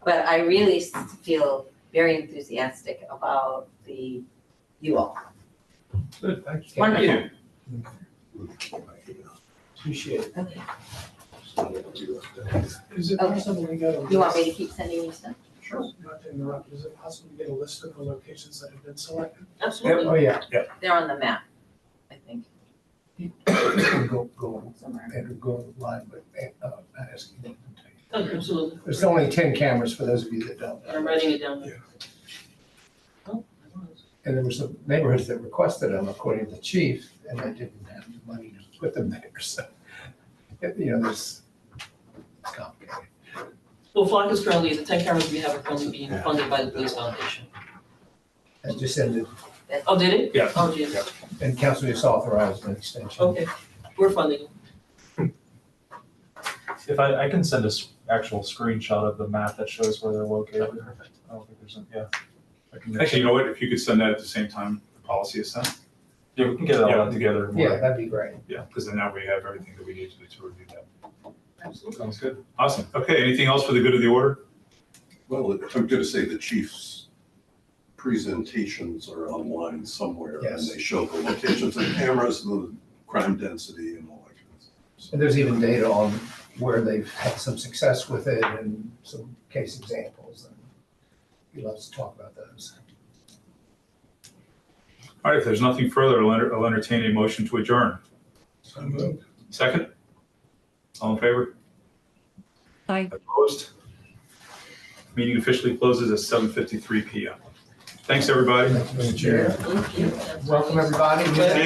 But I really feel very enthusiastic about you all. Good, thank you. Wonderful. Appreciate it. Okay. Is it Okay. possible to get a list? You want me to keep sending you stuff? Not to interrupt, is it possible to get a list of the locations that have been selected? Absolutely. Oh, yeah. They're on the map, I think, Go somewhere. and go live, but ask you. Okay, absolutely, There's only 10 cameras for those of you that don't I'm know. writing it down. Yeah. Oh, And there were some neighborhoods that requested them according to the chief, and they didn't have the money to put them there, so. It's complicated. Well, Flock is currently, the 10 cameras we have are currently being funded by the police foundation. That just ended, Oh, did it? Yeah. Oh, geez, Yeah. and council just authorized an extension. okay, we're funding it. If I can send actual screenshot of the map that shows where they're located. That'd be perfect. I don't think there's, yeah. I can make Actually, you sure. know what, if you could send that at the same time the policy is sent, Yeah, we can get it all Yeah. out together. Yeah, that'd be great. yeah, because then now we have everything that we need to review that. Absolutely. Sounds good. Awesome. Okay, anything else for the good of the order? Well, I'm gonna say the chief's presentations are online somewhere, and Yes. they show the locations of cameras, the crime density and all that kind of stuff. And there's even data on where they've had some success with it and some case examples, and he loves to talk about those. All right, if there's nothing further, I'll entertain a motion to adjourn. So moved. Second? All in favor? Aye. Opposed? Meeting officially closes at 7:53 PM. Thanks, everybody. Thank you, Chair. Thank you. Welcome, everybody. Thank